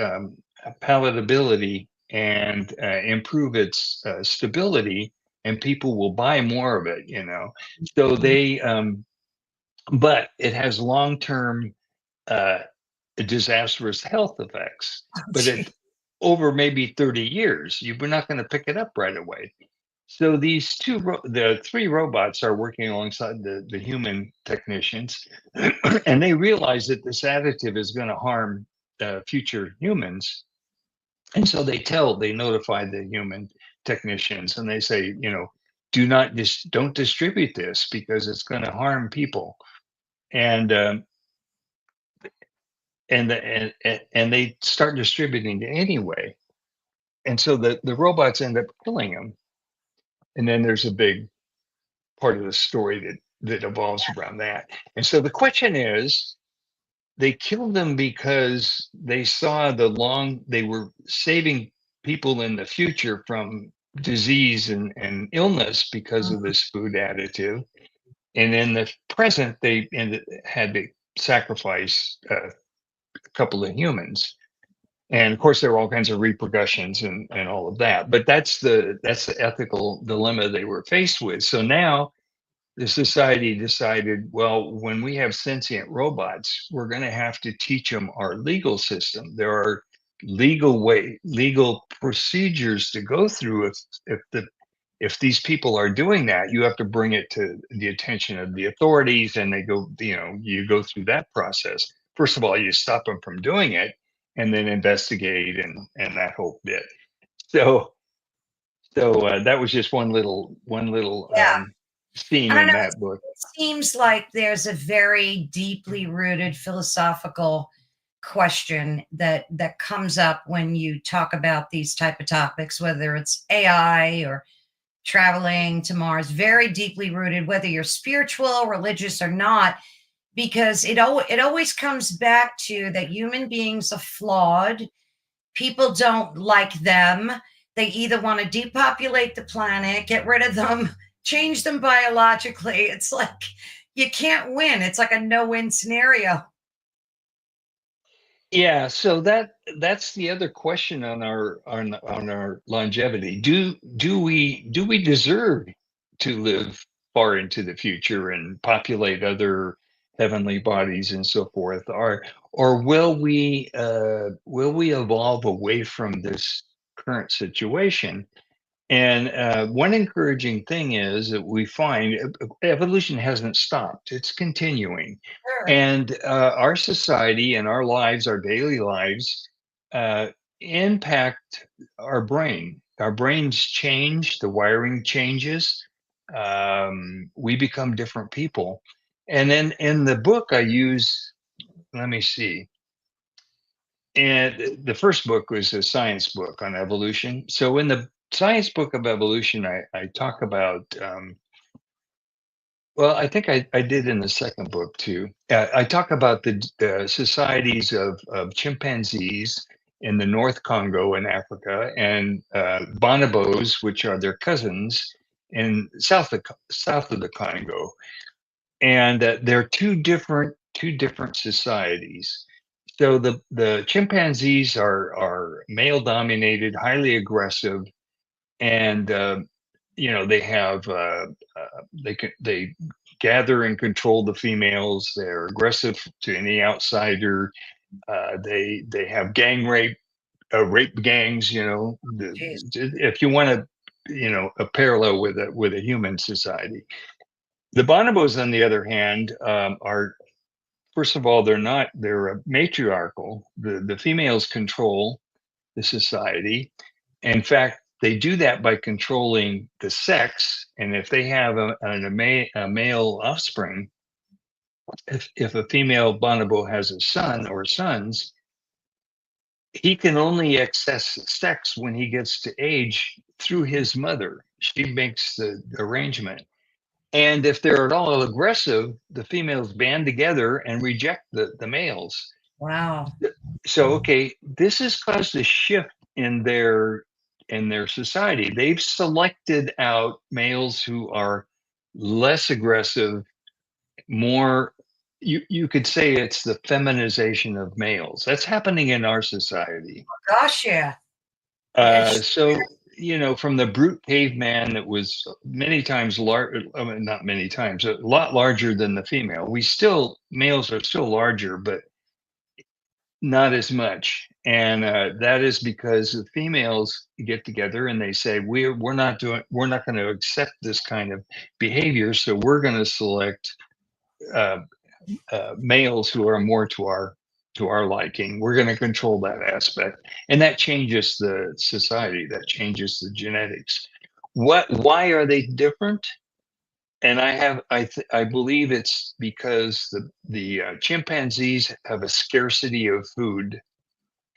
S2: palatability, and improve its stability, and people will buy more of it. So
S1: Mhm.
S2: but it has long-term uh, disastrous health effects.
S1: Oh,
S2: But
S1: gee.
S2: it over maybe 30 years, you're not going to pick it up right away. So the three robots are working alongside the human technicians, and they realize that this additive is going to harm future humans. And so they notify the human technicians, and they say, don't distribute this, because it's going to harm people. And and they start distributing it anyway. And so the robots end up killing them. And then there's a big part of the story that evolves around that. And so the question is, they killed them because they were saving people in the future from disease and illness because of
S1: Mhm.
S2: this food additive. And in the present, had to sacrifice a couple of humans. And of course, there are all kinds of repercussions and all of that. But that's the ethical dilemma they were faced with. So now the society decided, well, when we have sentient robots, we're going to have to teach them our legal system. There are legal procedures to go through. If these people are doing that, you have to bring it to the attention of the authorities, and you go through that process. First of all, you stop them from doing it, and then investigate, and that whole bit. So that was just one little
S1: Yeah.
S2: scene
S1: I don't
S2: in
S1: know.
S2: that book.
S1: It seems like there's a very deeply rooted philosophical question that comes up when you talk about these type of topics, whether it's AI or traveling to Mars. Very deeply rooted, whether you're spiritual, religious, or not, because it always comes back to that human beings are flawed. People don't like them. They either want to depopulate the planet, get rid of them, change them biologically. It's like you can't win. It's like a no-win scenario.
S2: Yeah, so that's the other question on our longevity. Do we deserve to live far into the future and populate other heavenly bodies and so forth, or will we evolve away from this current situation? And one encouraging thing is that we find evolution hasn't stopped, it's continuing.
S1: Sure.
S2: And our society and our lives, our daily lives, uh, impact our brain. Our brains change, the wiring changes, we become different people. And then in the book, I use, let me see, and the first book was a science book on evolution. So in the science book of evolution, I talk about, well, I think I did in the second book too. I talk about the societies of chimpanzees in the North Congo in Africa and bonobos, which are their cousins in south of the Congo. And they're two different societies. So the chimpanzees are male dominated, highly aggressive, and they have they gather and control the females. They're aggressive to any outsider. They have gang rape gangs.
S1: Jeez.
S2: If you want to, a parallel with a human society. The bonobos, on the other hand, are, first of all, they're matriarchal. The females control the society. In fact, they do that by controlling the sex. And if they have a male offspring, if a female bonobo has a son or sons, he can only access sex when he gets to age through his mother. She makes the arrangement. And if they're at all aggressive, the females band together and reject the males.
S1: Wow.
S2: So, okay, this has caused a shift in their society. They've selected out males who are less aggressive, more, you could say it's the feminization of males. That's happening in our society.
S1: Gosh, yeah. Yes.
S2: So, from the brute caveman that was many times large, I mean, not many times, a lot larger than the female. Males are still larger, but not as much. And that is because the females get together and they say, we're not going to accept this kind of behavior. So we're going to select uh, males who are more to our liking. We're going to control that aspect, and that changes the society. That changes the genetics. Why are they different? And I believe it's because the chimpanzees have a scarcity of food,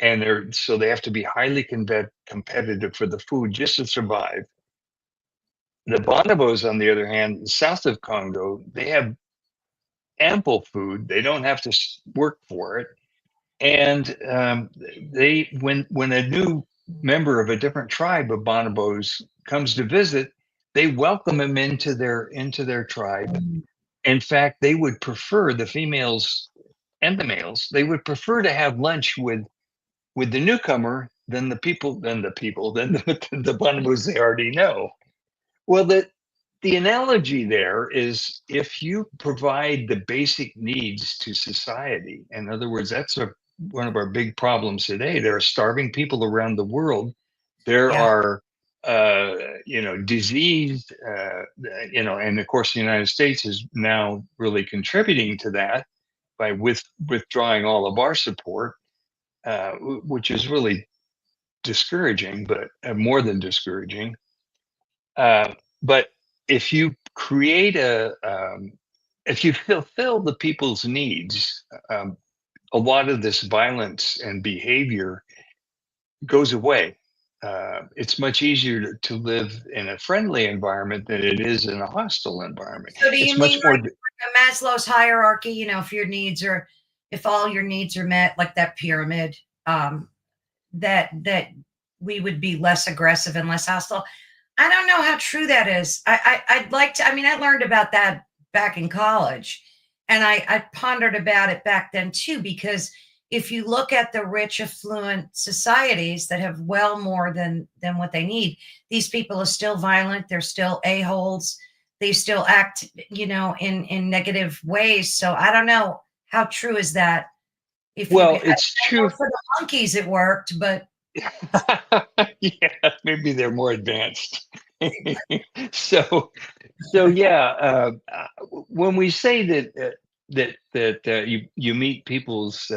S2: and they have to be highly competitive for the food just to survive. The bonobos, on the other hand, south of Congo, they have ample food. They don't have to work for it. And when a new member of a different tribe of bonobos comes to visit, they welcome him into their tribe.
S1: Mm.
S2: In fact, they would prefer, the females and the males, they would prefer to have lunch with the newcomer than the bonobos they already know. Well, the analogy there is, if you provide the basic needs to society, in other words, one of our big problems today. There are starving people around the world. There
S1: Yeah.
S2: are, disease, and of course, the United States is now really contributing to that by withdrawing all of our support, which is really discouraging, but more than discouraging. But if you create if you fulfill the people's needs, a lot of this violence and behavior goes away. It's much easier to live in a friendly environment than it is in a hostile environment.
S1: So do you
S2: It's
S1: mean
S2: much more.
S1: like a Maslow's hierarchy, if all your needs are met, like that pyramid, that we would be less aggressive and less hostile? I don't know how true that is. I'd like to, I mean, I learned about that back in college, and I pondered about it back then too, because if you look at the rich, affluent societies that have well more than what they need, these people are still violent. They're still a-holes. They still act, in negative ways. So I don't know how true is that. If you,
S2: Well,
S1: I
S2: it's
S1: know
S2: true.
S1: for the monkeys it worked, but
S2: Yeah, maybe they're more advanced. so so yeah, when we say that you meet people's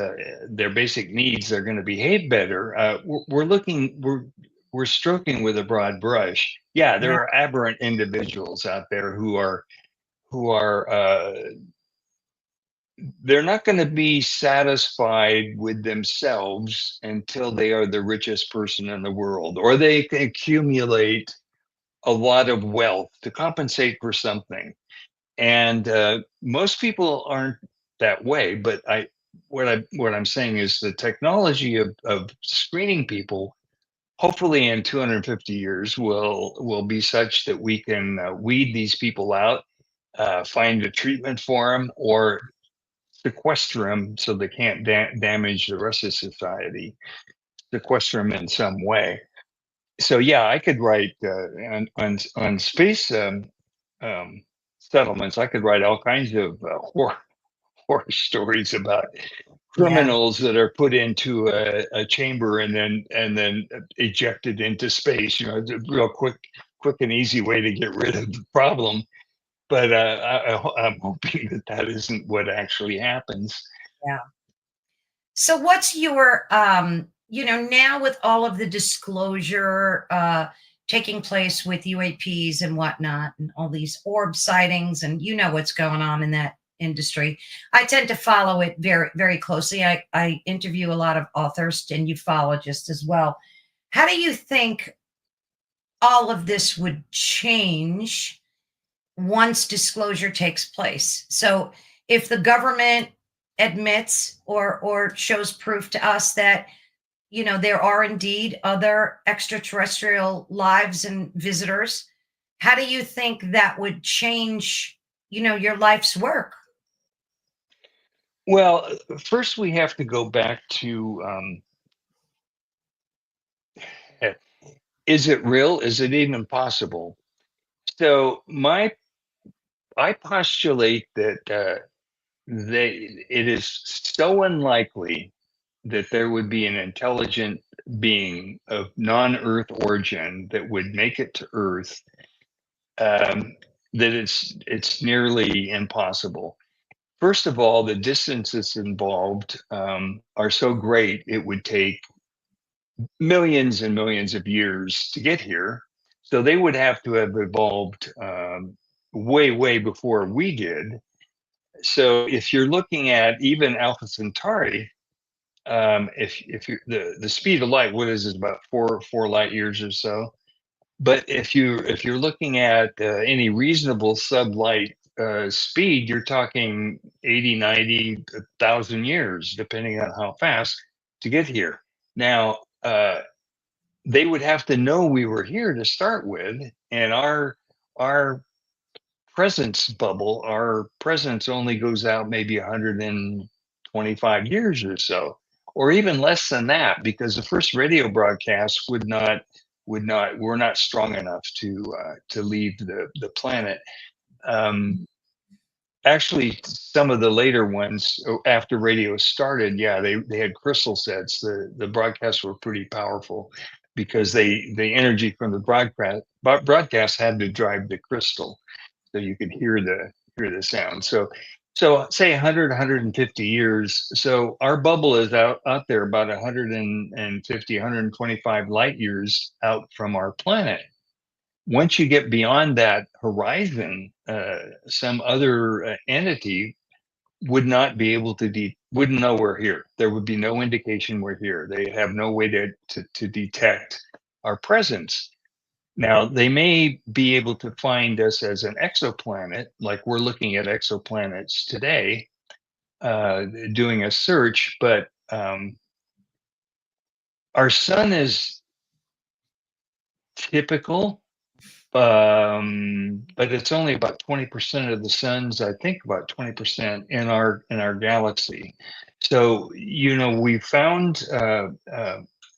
S2: their basic needs are going to behave better, we're looking we're stroking with a broad brush. Yeah, there
S1: Yeah,
S2: are aberrant individuals out there who are they're not going to be satisfied with themselves until they are the richest person in the world, or they can accumulate a lot of wealth to compensate for something. And most people aren't that way. But what I'm saying is the technology of screening people, hopefully in 250 years, will be such that we can weed these people out, find a treatment for them, or sequester them so they can't damage the rest of society, sequester them in some way. So yeah, I could write on space um, settlements. I could write all kinds of horror stories about
S1: yeah,
S2: criminals that are put into a chamber and then ejected into space. You know, it's a real quick and easy way to get rid of the problem. But I'm hoping that that isn't what actually happens.
S1: yeah. So what's your now with all of the disclosure taking place with UAPs and whatnot and all these orb sightings and you know what's going on in that industry. I tend to follow it very, very closely. I interview a lot of authors and ufologists as well. How do you think all of this would change once disclosure takes place? So if the government admits or shows proof to us that there are indeed other extraterrestrial lives and visitors, how do you think that would change your life's work?
S2: Well, first we have to go back to eh, is it real? Is it even possible? So I postulate that it is so unlikely that there would be an intelligent being of non-Earth origin that would make it to Earth, that it's nearly impossible. First of all, the distances involved are so great, it would take millions and millions of years to get here. So they would have to have evolved way before we did. So if you're looking at even Alpha Centauri, if you the speed of light, what is it, about four light years or so? But if you're looking at any reasonable sublight speed, you're talking 80, 90,000 years, depending on how fast to get here. Now, they would have to know we were here to start with, and our presence bubble, our presence only goes out maybe 125 years or so, or even less than that, because the first radio broadcast would not we're not strong enough to leave the planet. Um, Actually, some of the later ones after radio started, yeah, they had crystal sets. The broadcasts were pretty powerful because the energy from the broadcast had to drive the crystal, so you could hear the sound. So say 100, 150 years. So our bubble is out there about 150, 125 light years out from our planet. Once you get beyond that horizon, some other entity would not be able to wouldn't know we're here. There would be no indication we're here. They have no way to detect our presence. Now, they may be able to find us as an exoplanet, like we're looking at exoplanets today, doing a search, but our sun is typical, but it's only about 20% of the suns, I think about 20% in our galaxy. So, we found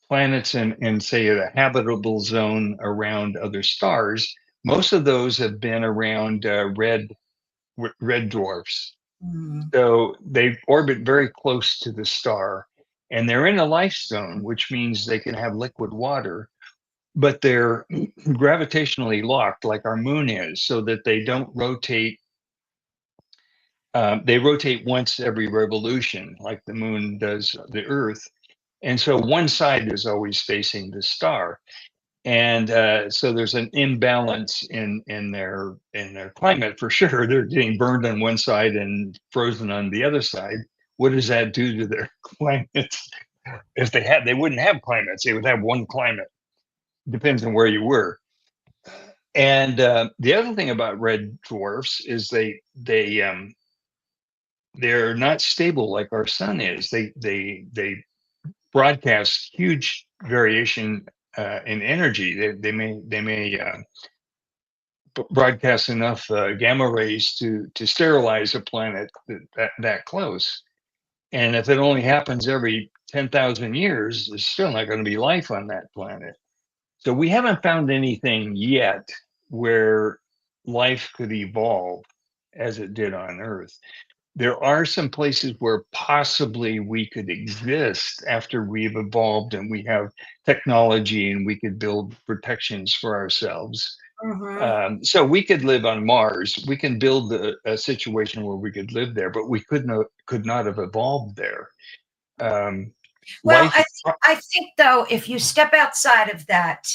S2: planets in say a habitable zone around other stars. Most of those have been around red dwarfs.
S1: Mm,
S2: So they orbit very close to the star, and they're in a life zone, which means they can have liquid water, but they're gravitationally locked like our moon is, so that they don't rotate. They rotate once every revolution, like the moon does the Earth. And so one side is always facing the star. And so there's an imbalance in their climate for sure. They're getting burned on one side and frozen on the other side. What does that do to their climates? If they wouldn't have climates. They would have one climate. Depends on where you were. And the other thing about red dwarfs is they're not stable like our sun is. They broadcast huge variation in energy. They may broadcast enough gamma rays to sterilize a planet that close. And if it only happens every 10,000 years, there's still not going to be life on that planet. So we haven't found anything yet where life could evolve as it did on Earth. There are some places where possibly we could exist after we've evolved and we have technology and we could build protections for ourselves.
S1: Mm-hmm.
S2: So we could live on Mars. We can build a situation where we could live there, but we could not have evolved there.
S1: Well,
S2: Life.
S1: I think though, if you step outside of that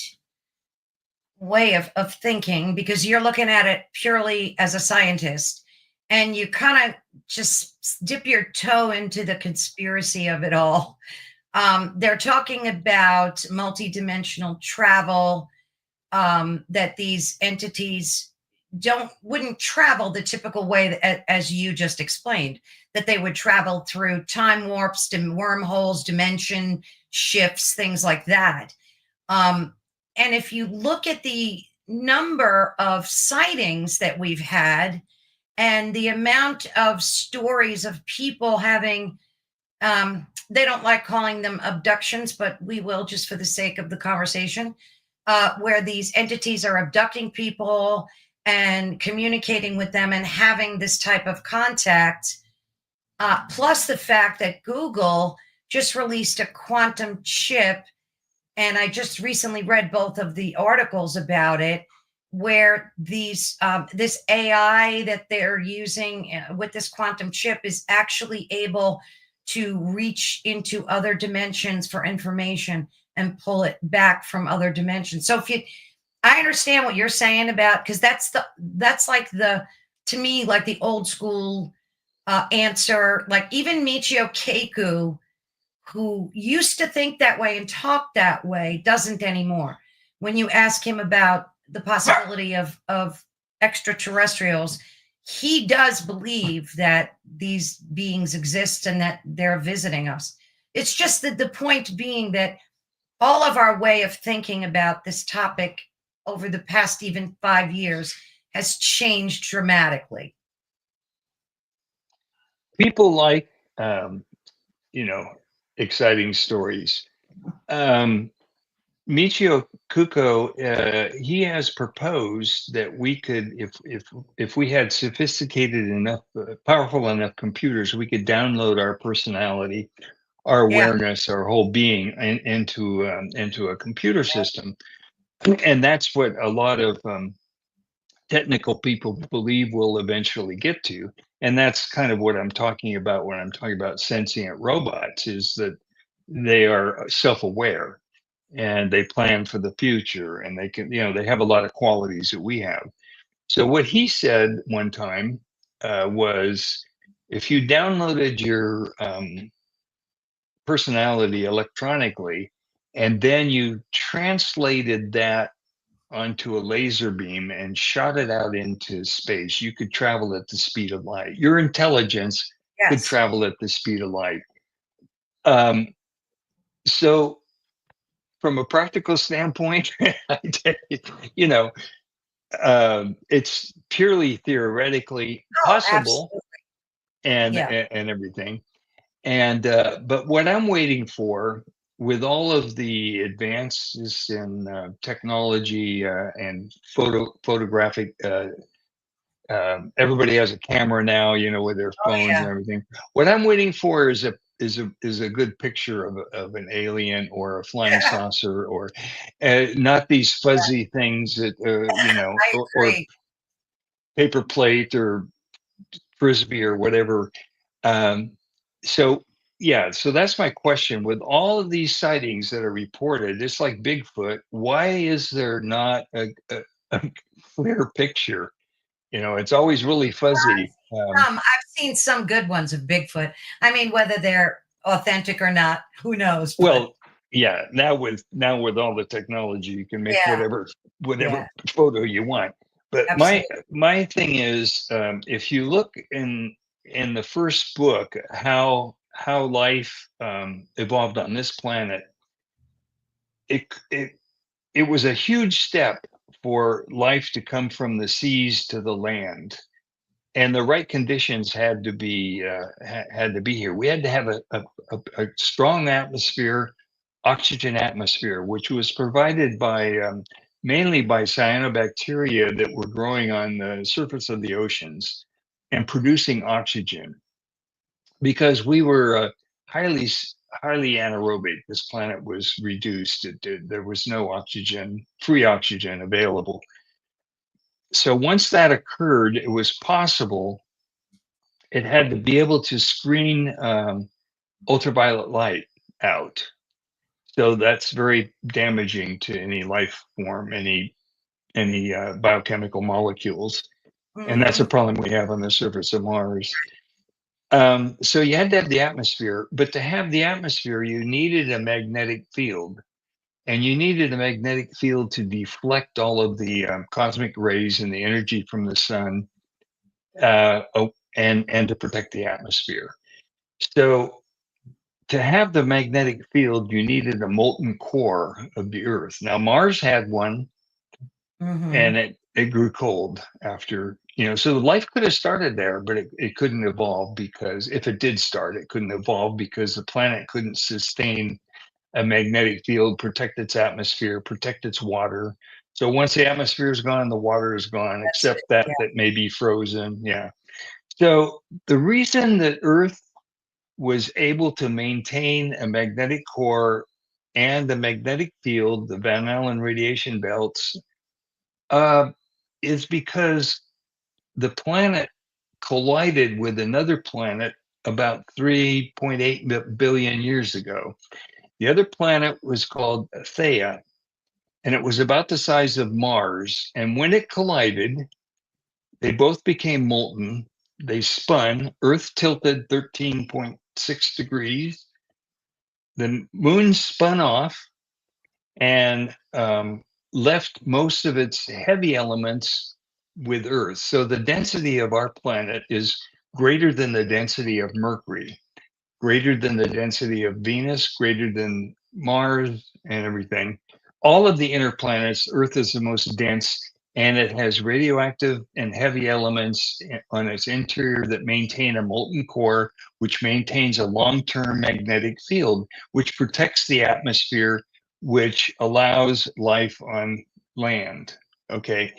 S1: way of thinking, because you're looking at it purely as a scientist, and you kind of just dip your toe into the conspiracy of it all. They're talking about multidimensional travel, that these entities wouldn't travel the typical way that, as you just explained, that they would travel through time warps, wormholes, dimension shifts, things like that. And if you look at the number of sightings that we've had and the amount of stories of people having, they don't like calling them abductions, but we will just for the sake of the conversation, where these entities are abducting people and communicating with them and having this type of contact, plus the fact that Google just released a quantum chip. And I just recently read both of the articles about it, where this AI that they're using with this quantum chip is actually able to reach into other dimensions for information and pull it back from other dimensions. So I understand what you're saying about, because that's like to me, like the old school answer. Like even Michio Kaku, who used to think that way and talk that way, doesn't anymore. When you ask him about the possibility of extraterrestrials, he does believe that these beings exist and that they're visiting us. It's just that the point being that all of our way of thinking about this topic over the past even 5 years has changed dramatically.
S2: People like you know exciting stories. Michio Kuko, he has proposed that we could, if we had sophisticated enough, powerful enough computers, we could download our personality, our
S1: Yeah.
S2: awareness, our whole being into a computer system, and that's what a lot of technical people believe we'll eventually get to. And that's kind of what I'm talking about when I'm talking about sentient robots, is that they are self-aware and they plan for the future, and they can, they have a lot of qualities that we have. So what he said one time was, if you downloaded your personality electronically and then you translated that onto a laser beam and shot it out into space, you could travel at the speed of light. Your intelligence could
S1: Yes.
S2: travel at the speed of light. So from a practical standpoint, you know, it's purely theoretically
S1: Oh,
S2: possible,
S1: absolutely.
S2: and
S1: Yeah.
S2: and everything. And but what I'm waiting for, with all of the advances in technology and photographic, everybody has a camera now, with their
S1: Oh,
S2: phones and
S1: yeah.
S2: everything. What I'm waiting for is is a good picture of an alien or a flying saucer, or not these fuzzy things that
S1: I
S2: or
S1: agree.
S2: paper plate or frisbee or whatever. Um, so yeah, so that's my question. With all of these sightings that are reported, it's like Bigfoot. Why is there not a clear picture? It's always really fuzzy.
S1: I've seen some good ones of Bigfoot. I mean, whether they're authentic or not, who knows? But
S2: Well, yeah, now with all the technology, you can make
S1: yeah, yeah,
S2: whatever photo you want. But my
S1: absolutely.
S2: my thing is, if you look in the first book, how life evolved on this planet, it it it was a huge step for life to come from the seas to the land, and the right conditions had to be here. We had to have a strong atmosphere, oxygen atmosphere, which was provided by mainly by cyanobacteria that were growing on the surface of the oceans and producing oxygen, because we were highly anaerobic. This planet was reduced. There was no oxygen, free oxygen available. So once that occurred, it was possible. It had to be able to screen ultraviolet light out. So that's very damaging to any life form, any biochemical molecules, and that's a
S1: Hmm.
S2: problem we have on the surface of Mars. So you had to have the atmosphere, but to have the atmosphere, you needed a magnetic field, and you needed a magnetic field to deflect all of the cosmic rays and the energy from the sun, and to protect the atmosphere. So to have the magnetic field, you needed a molten core of the Earth. Now Mars had one,
S1: Hmm.
S2: and it grew cold after. So life could have started there, but it couldn't evolve, because if it did start, it couldn't evolve because the planet couldn't sustain a magnetic field, protect its atmosphere, protect its water. So once the atmosphere is gone, the water is gone,
S1: That's it.
S2: except that
S1: Yeah.
S2: that may be frozen. Yeah. So the reason that Earth was able to maintain a magnetic core and the magnetic field, the Van Allen radiation belts, uh, is because the planet collided with another planet about 3.8 billion years ago. The other planet was called Theia, and it was about the size of Mars. And when it collided, they both became molten. They spun. Earth tilted 13.6 degrees. The moon spun off and left most of its heavy elements with Earth. So the density of our planet is greater than the density of Mercury, greater than the density of Venus, greater than Mars, and everything. All of the inner planets, Earth is the most dense, and it has radioactive and heavy elements on its interior that maintain a molten core, which maintains a long-term magnetic field, which protects the atmosphere, which allows life on land. Okay,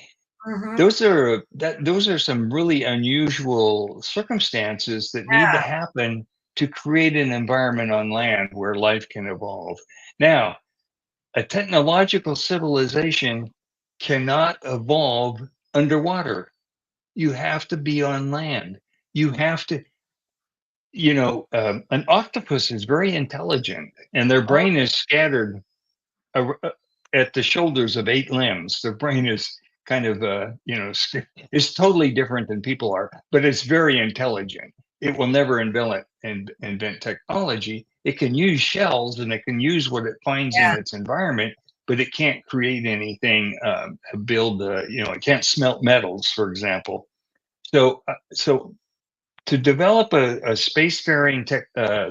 S1: Hmm.
S2: those are some really unusual circumstances that need to
S1: Yeah.
S2: happen to create an environment on land where life can evolve. Now, a technological civilization cannot evolve underwater. You have to be on land. You have to, an octopus is very intelligent, and their
S1: Oh,
S2: brain is scattered at the shoulders of 8 limbs. Their brain is kind of, is totally different than people are, but it's very intelligent. It will never invent technology. It can use shells and it can use what it finds in
S1: yeah.
S2: its environment, but it can't create anything. It can't smelt metals, for example. So to develop a spacefaring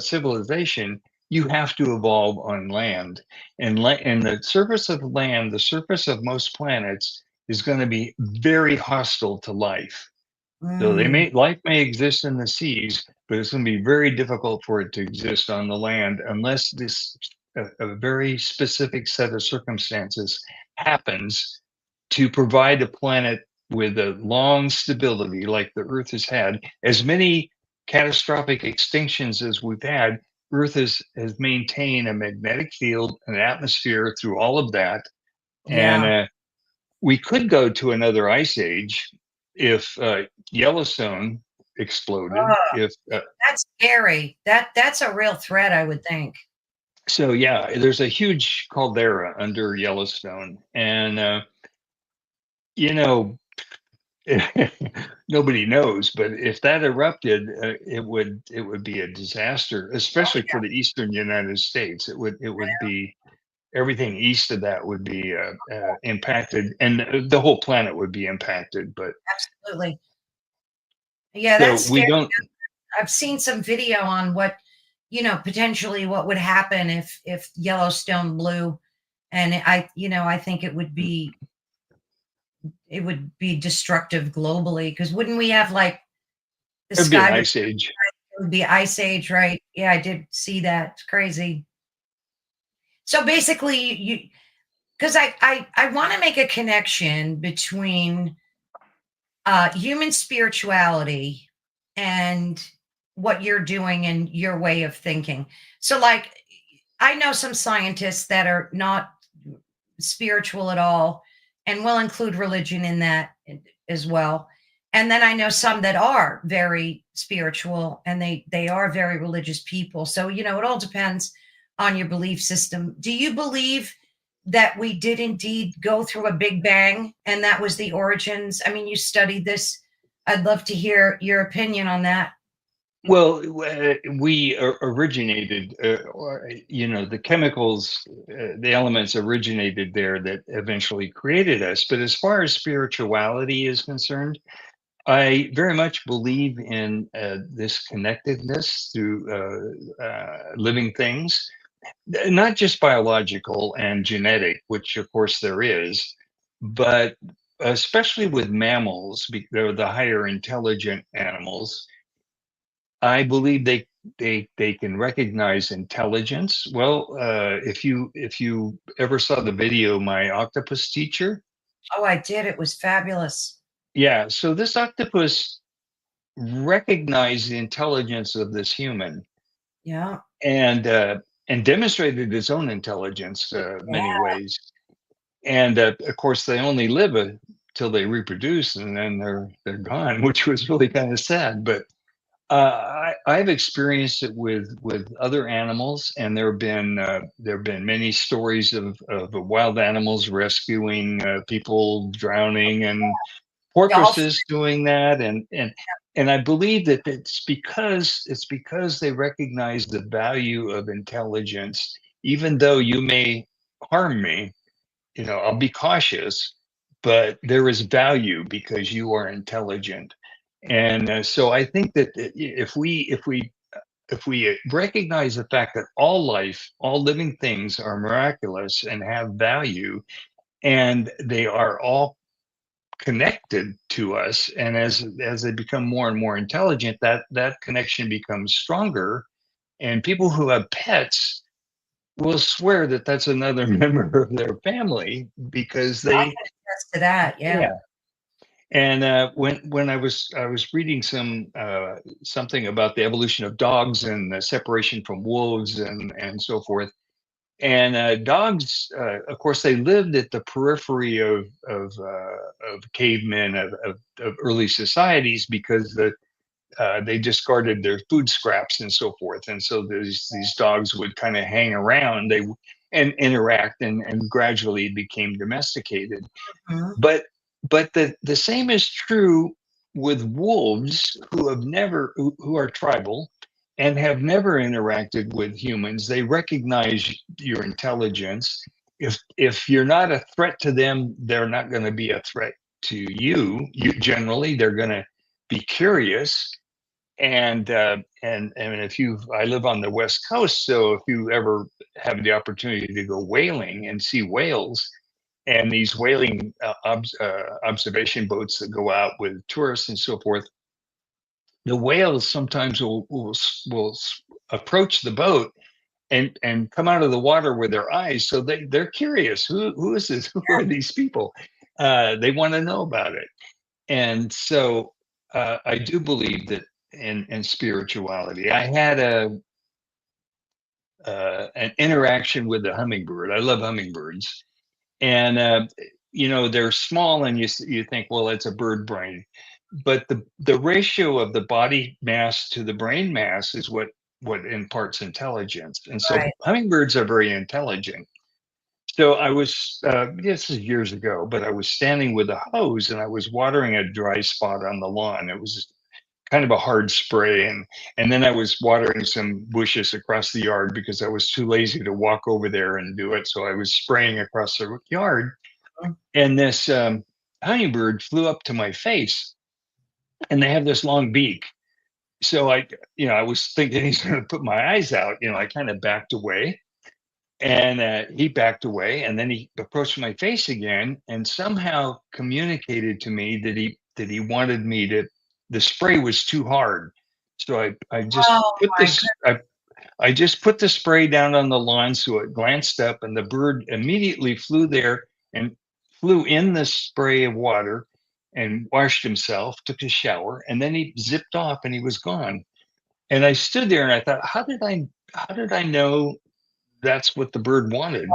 S2: civilization, you have to evolve on land, and the surface of land, the surface of most planets, is going to be very hostile to life. So
S1: Mm.
S2: life may exist in the seas, but it's going to be very difficult for it to exist on the land unless a very specific set of circumstances happens to provide a planet with a long stability like the Earth has had. As many catastrophic extinctions as we've had, Earth has maintained a magnetic field, an atmosphere through all of that, and
S1: Yeah.
S2: we could go to another ice age if Yellowstone exploded.
S1: Oh,
S2: If
S1: that's scary. That's a real threat, I would think.
S2: So, yeah, there's a huge caldera under Yellowstone, and you know, nobody knows, but if that erupted, it would be a disaster,
S1: Oh,
S2: especially for
S1: yeah,
S2: the eastern United States. It would be everything east of that would be impacted, and the whole planet would be impacted. But
S1: absolutely. Yeah,
S2: so
S1: that's
S2: we
S1: scary.
S2: don't.
S1: I've seen some video on what, potentially what would happen if Yellowstone blew, and I think it would be destructive globally, because wouldn't we have, like, the
S2: There'd be an
S1: sky would
S2: ice age.
S1: it would be ice age, right? Yeah, I did see that. It's crazy. So basically, because I want to make a connection between human spirituality and what you're doing and your way of thinking. So, like, I know some scientists that are not spiritual at all and will include religion in that as well. And then I know some that are very spiritual, and they are very religious people. So, it all depends on your belief system. Do you believe that we did indeed go through a big bang and that was the origins? I mean, you studied this. I'd love to hear your opinion on that.
S2: Well, we originated, the chemicals, the elements originated there that eventually created us. But as far as spirituality is concerned, I very much believe in this connectedness through living things, not just biological and genetic, which of course there is, but especially with mammals, they're the higher intelligent animals. I believe they can recognize intelligence. Well, if you ever saw the video, My Octopus Teacher,
S1: Oh, I did. It was fabulous.
S2: yeah. So this octopus recognized the intelligence of this human
S1: Yeah.
S2: and and demonstrated its own intelligence many
S1: Yeah.
S2: ways. And of course, they only live till they reproduce, and then they're gone, which was really kind of sad. But I've experienced it with other animals, and there have been many stories of wild animals rescuing people drowning, and
S1: Dolphin.
S2: porpoises doing that, and I believe that it's because they recognize the value of intelligence, even though you may harm me. I'll be cautious, but there is value because you are intelligent. And so I think that if we recognize the fact that all life, all living things are miraculous and have value, and they are all connected to us, and as they become more and more intelligent, that connection becomes stronger, and people who have pets will swear that that's another member of their family because
S1: I
S2: they
S1: can attest to that. Yeah.
S2: yeah. And when I was reading something about the evolution of dogs and the separation from wolves and so forth, and dogs, of course, they lived at the periphery of cavemen of early societies because they discarded their food scraps and so forth, and so these dogs would kind of hang around, and interact, and gradually became domesticated.
S1: Mhm.
S2: But the same is true with wolves who are tribal and have never interacted with humans. They recognize your intelligence. If you're not a threat to them, they're not going to be a threat to you. You generally they're going to be curious. And if you I live on the West Coast, so if you ever have the opportunity to go whaling and see whales, and these whaling observation boats that go out with tourists and so forth, the whales sometimes will approach the boat and come out of the water with their eyes. So they're curious. Who is this? Who are these people? They want to know about it. And so I do believe that in spirituality. I had an interaction with a hummingbird. I love hummingbirds, and they're small, and you think, well, it's a bird brain, but the ratio of the body mass to the brain mass is what imparts intelligence, and so
S1: Right.
S2: hummingbirds are very intelligent. So I was, this is years ago, but I was standing with a hose and I was watering a dry spot on the lawn. It was kind of a hard spray, and then I was watering some bushes across the yard because I was too lazy to walk over there and do it. So I was spraying across the yard, and this hummingbird flew up to my face, and they have this long beak. So I was thinking he's going to put my eyes out. I kind of backed away, and he backed away, and then he approached my face again, and somehow communicated to me that he wanted me to. The spray was too hard, so I just
S1: Oh
S2: put
S1: my
S2: this. I just put the spray down on the lawn, so it glanced up, and the bird immediately flew there and flew in the spray of water and washed himself, took a shower, and then he zipped off and he was gone. And I stood there and I thought, how did I know that's what the bird wanted?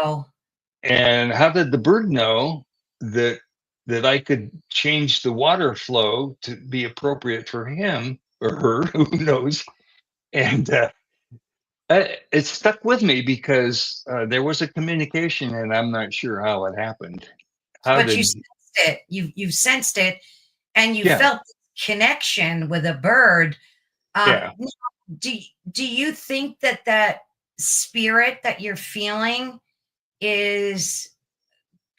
S1: wow.
S2: And how did the bird know that I could change the water flow to be appropriate for him or her? Who knows? And it stuck with me because there was a communication, and I'm not sure how it happened. How
S1: But you
S2: did?
S1: sensed it. You've sensed it, and you
S2: Yeah,
S1: felt this connection with a bird.
S2: yeah.
S1: Now, do you think that spirit that you're feeling is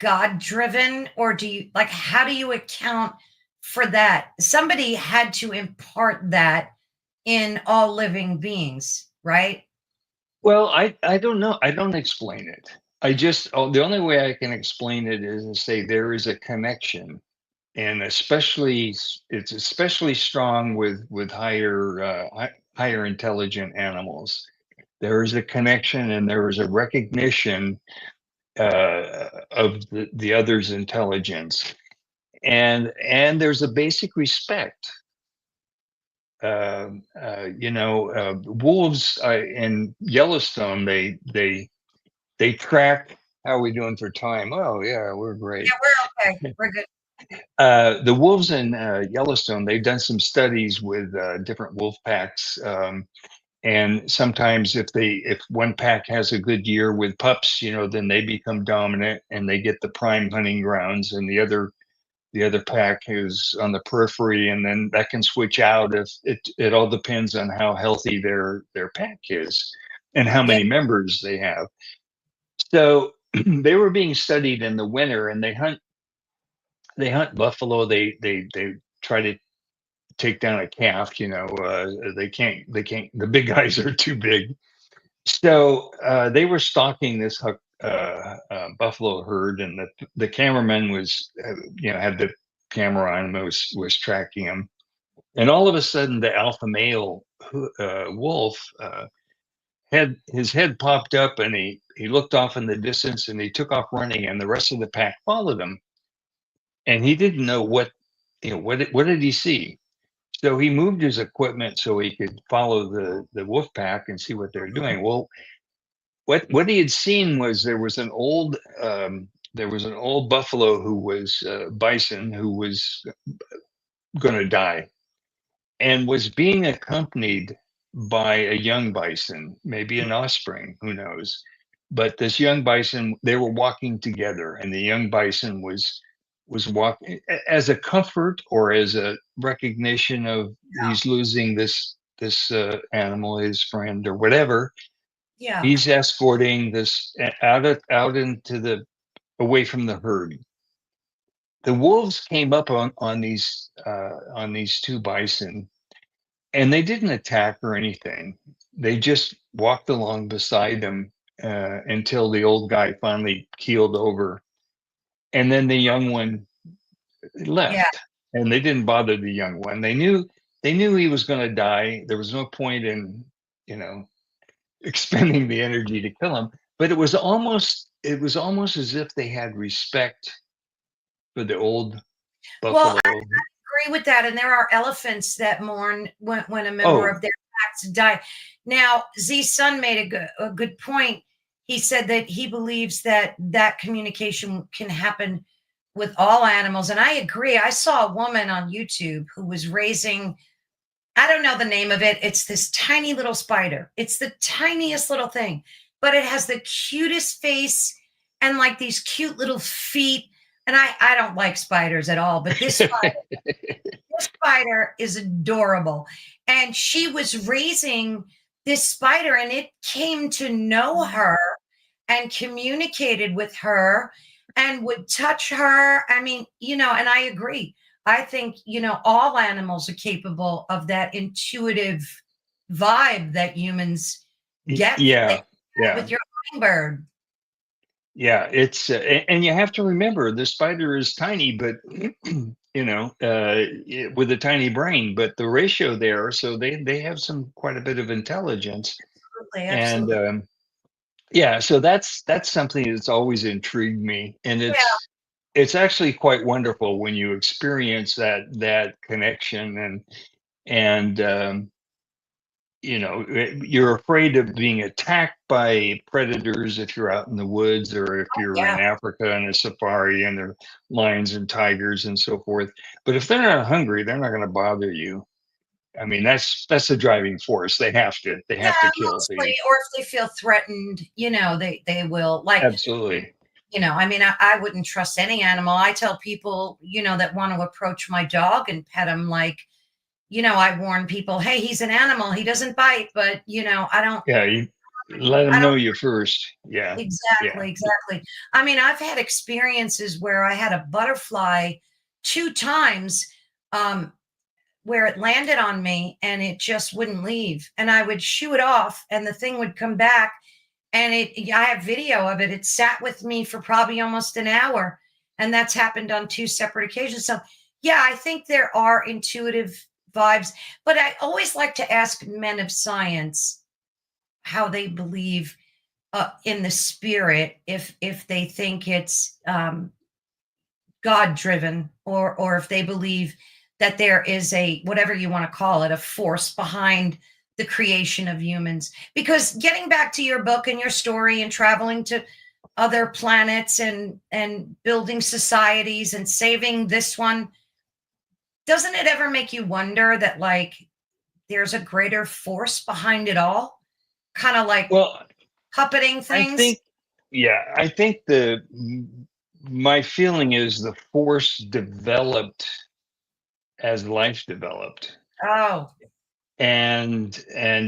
S1: God driven, or do you like how do you account for that? Somebody had to impart that in all living beings, right?
S2: Well, I don't know. I don't explain it. The only way I can explain it is to say there is a connection, and it's especially strong with higher intelligent animals. There is a connection, and there is a recognition of the other's intelligence, and there's a basic respect. Wolves in Yellowstone, they track. How are we doing for time? Oh yeah, we're great.
S1: Yeah, we're okay. We're good.
S2: The wolves in Yellowstone, they've done some studies with different wolf packs, and sometimes if one pack has a good year with pups, then they become dominant and they get the prime hunting grounds, and the other pack is on the periphery, and then that can switch out if it all depends on how healthy their pack is and how
S1: Yeah,
S2: many members they have. So they were being studied in the winter, and they hunt buffalo. They try to take down a calf. They can't. The big guys are too big. So they were stalking this buffalo herd, and the cameraman had the camera on him, was tracking him, and all of a sudden the alpha male wolf had his head popped up, and he looked off in the distance, and he took off running, and the rest of the pack followed him, and he didn't know what did he see. So he moved his equipment so he could follow the wolf pack and see what they're doing. Well, what he had seen was there was an old buffalo who was bison who was going to die, and was being accompanied by a young bison, maybe an offspring, who knows. But this young bison, they were walking together, and the young bison was walking as a comfort or as a recognition of he's losing this animal, his friend or whatever.
S1: yeah,
S2: He's escorting this out into the away from the herd. The wolves came up on these two bison, and they didn't attack or anything. They just walked along beside them until the old guy finally keeled over, and then the young one
S1: yeah.
S2: left. And they didn't bother the young one. They knew he was going to die. There was no point in you know expending the energy to kill him. But it was almost as if they had respect for the old
S1: Well,
S2: buffalo.
S1: I agree with that. And there are elephants that mourn when a member
S2: Oh,
S1: of their pack to die. Now, Z's son made a good point. He said that he believes that that communication can happen with all animals. And I agree. I saw a woman on YouTube who was raising, I don't know the name of it. It's this tiny little spider. It's the tiniest little thing, but it has the cutest face and like these cute little feet. And I don't like spiders at all, but this spider is adorable. And she was raising this spider and it came to know her and communicated with her and would touch her. I mean, and I agree. I think, all animals are capable of that intuitive vibe that humans get
S2: Yeah,
S1: with
S2: yeah.
S1: your hummingbird.
S2: Yeah, it's and you have to remember the spider is tiny, but with a tiny brain, but the ratio there, so they have some quite a bit of intelligence,
S1: Absolutely,
S2: and
S1: absolutely.
S2: yeah, so that's something that's always intrigued me, and
S1: Yeah,
S2: it's actually quite wonderful when you experience that connection and you're afraid of being attacked by predators if you're out in the woods or if you're
S1: yeah.
S2: in Africa in a safari and there are lions and tigers and so forth. But if they're not hungry, they're not going to bother you. I mean, that's the driving force. They
S1: Yeah,
S2: have to kill to
S1: mostly,
S2: eat.
S1: or if they feel threatened, they will like,
S2: Absolutely.
S1: I mean, I wouldn't trust any animal. I tell people, that want to approach my dog and pet him, like, I warn people, hey, he's an animal. He doesn't bite, but
S2: Yeah, you let
S1: I
S2: them know
S1: don't
S2: you first. Yeah, yeah,
S1: exactly, exactly. I mean, I've had experiences where I had a butterfly two times, um, where it landed on me and it just wouldn't leave. And I would shoo it off and the thing would come back and I have video of it. It sat with me for probably almost an hour. And that's happened on two separate occasions. So yeah, I think there are intuitive vibes, but I always like to ask men of science how they believe in the spirit, if they think it's God driven, or if they believe that there is a, whatever you want to call it, a force behind the creation of humans. Because getting back to your book and your story and traveling to other planets and building societies and saving this one, doesn't it ever make you wonder that like there's a greater force behind it all, kind of like
S2: well,
S1: puppeting
S2: I
S1: things?
S2: think, yeah, I think my feeling is the force developed as life developed.
S1: Oh,
S2: And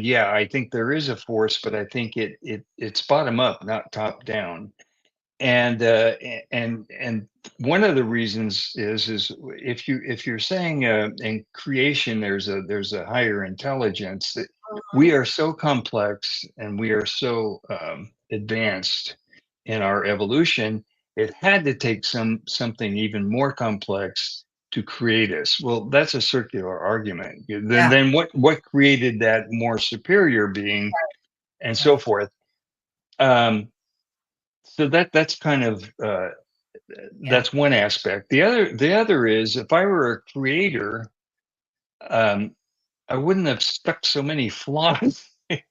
S2: yeah, I think there is a force, but I think it's bottom up, not top down. And one of the reasons is if you're saying in creation there's a higher intelligence, that we
S1: mhm.
S2: are so complex and we are so advanced in our evolution, it had to take something even more complex to create us. Well, that's a circular argument. Then
S1: Yeah,
S2: what created that more superior being and so
S1: right.
S2: forth. Um, so that's kind of
S1: Yeah.
S2: that's one aspect. The other is if I were a creator, um, I wouldn't have stuck so many flaws
S1: I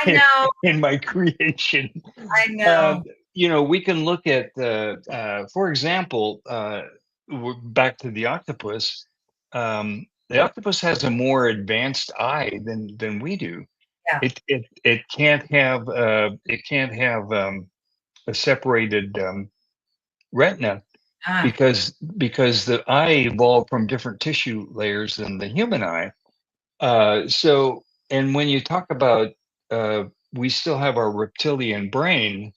S2: in,
S1: know.
S2: in my creation.
S1: I
S2: Um,
S1: know.
S2: we can look at, for example, back to the octopus. The octopus has a more advanced eye than we do.
S1: Yeah.
S2: It can't have a separated retina
S1: Ah,
S2: because the eye evolved from different tissue layers than the human eye. So, and when you talk about we still have our reptilian brain,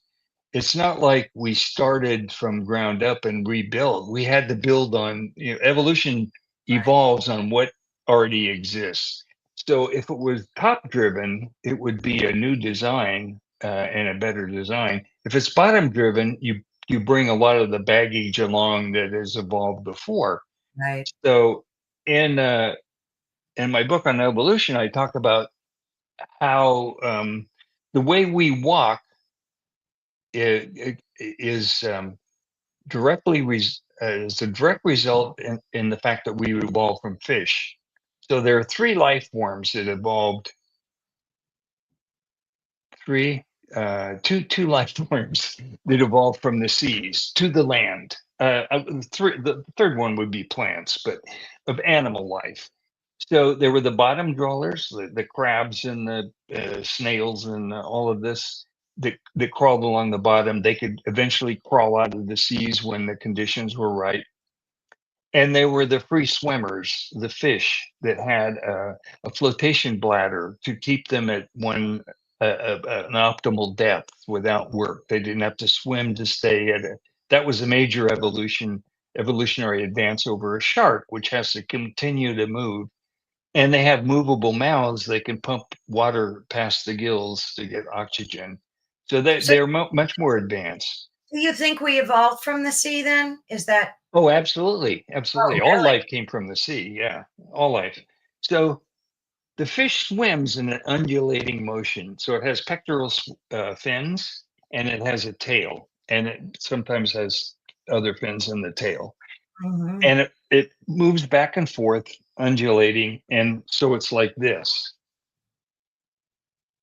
S2: it's not like we started from ground up and rebuild. We had to build on, evolution
S1: right.
S2: evolves on what already exists. So if it was top driven, it would be a new design and a better design. If it's bottom driven, you bring a lot of the baggage along that has evolved before.
S1: Right.
S2: So in my book on evolution, I talk about how the way we walk is is a direct result in the fact that we evolved from fish. So there are three life forms that evolved two life forms that evolved from the seas to the land. The third one would be plants, but of animal life. So there were the bottom dwellers, the crabs and the snails and all of this that crawled along the bottom. They could eventually crawl out of the seas when the conditions were right. And they were the free swimmers, the fish that had a flotation bladder to keep them at an optimal depth without work. They didn't have to swim to stay at it. That was a major evolutionary advance over a shark, which has to continue to move. And they have movable mouths. They can pump water past the gills to get oxygen. So
S1: So
S2: they're much more advanced.
S1: do you think we evolved from the sea then? Is that
S2: Oh, absolutely,
S1: oh
S2: absolutely. All
S1: really?
S2: life came from the sea. Yeah, all life. So the fish swims in an undulating motion. So it has pectoral fins and it has a tail, and it sometimes has other fins in the tail.
S1: Hmm.
S2: And it moves back and forth, undulating. And so it's like this,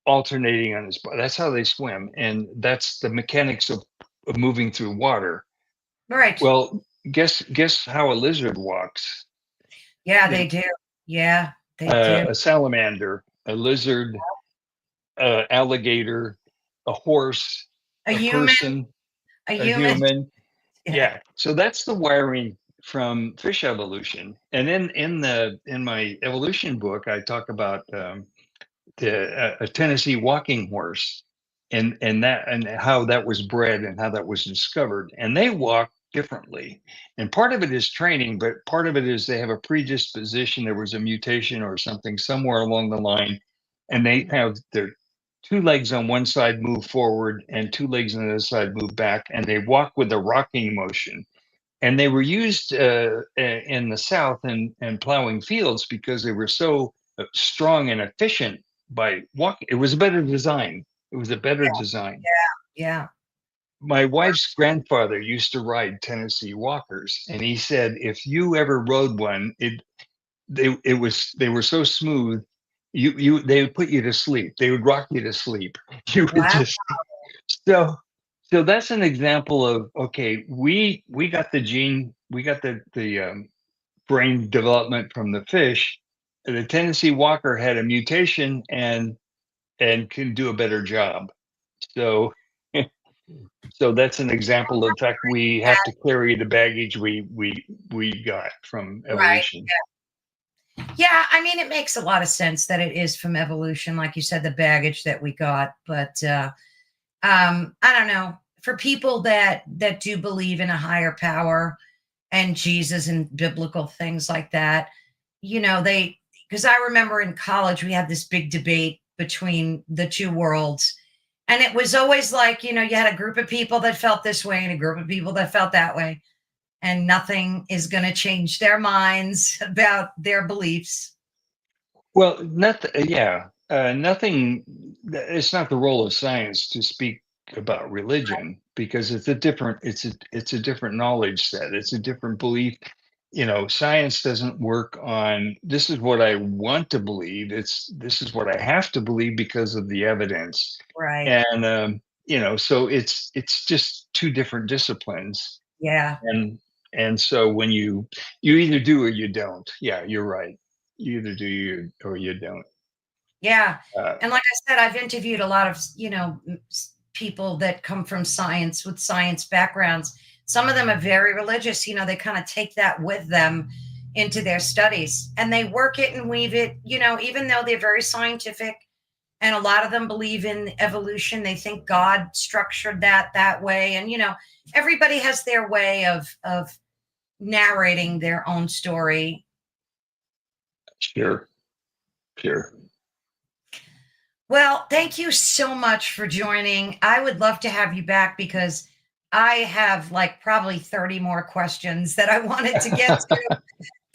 S2: alternating on its body. That's how they swim. And that's the mechanics of moving through water.
S1: Right.
S2: Well, guess how a lizard walks?
S1: Yeah,
S2: You
S1: they do. Yeah, they do.
S2: a salamander, a lizard, alligator, a horse,
S1: A
S2: a
S1: human,
S2: person,
S1: a
S2: a
S1: human.
S2: human.
S1: Yeah.
S2: Yeah. So that's the wiring from fish evolution. And then in my evolution book, I talk about a Tennessee walking horse, and how that was bred and how that was discovered. And they walk differently. And part of it is training, but part of it is they have a predisposition. There was a mutation or something somewhere along the line, and they have their two legs on one side move forward and two legs on the other side move back, and they walk with a rocking motion. And they were used in the South and plowing fields because they were so strong and efficient by walking. It was a better design. It was a better design.
S1: Yeah.
S2: My wife's grandfather used to ride Tennessee Walkers, and he said if you ever rode one, they were so smooth, they would put you to sleep. They would rock you to sleep. You would
S1: Wow.
S2: just so so that's an example of, okay, we got the gene, we got the brain development from the fish. The Tennessee Walker had a mutation and can do a better job. So so that's an example of the fact we have to carry the baggage we got from
S1: Right.
S2: evolution.
S1: Yeah, I mean, it makes a lot of sense that it is from evolution, like you said, the baggage that we got. But I don't know. For people that do believe in a higher power and Jesus and biblical things like that, they because I remember in college we had this big debate between the two worlds. And it was always like, you had a group of people that felt this way and a group of people that felt that way. And nothing is going to change their minds about their beliefs.
S2: Well, nothing. It's not the role of science to speak about religion because it's a different knowledge set. It's a different belief. Science doesn't work on this is what I want to believe. This is what I have to believe because of the evidence.
S1: Right.
S2: And so it's just two different disciplines.
S1: Yeah.
S2: And so when you either do or you don't. Yeah, you're right. You either do you or you don't.
S1: Yeah.
S2: Uh,
S1: And like I said, I've interviewed a lot of, people that come from science with science backgrounds. Some of them are very religious, they kind of take that with them into their studies and they work it and weave it, even though they're very scientific and a lot of them believe in evolution. They think God structured that way. And, everybody has their way of narrating their own story.
S2: sure, sure.
S1: Well, thank you so much for joining. I would love to have you back because I have like probably 30 more questions that I wanted to get to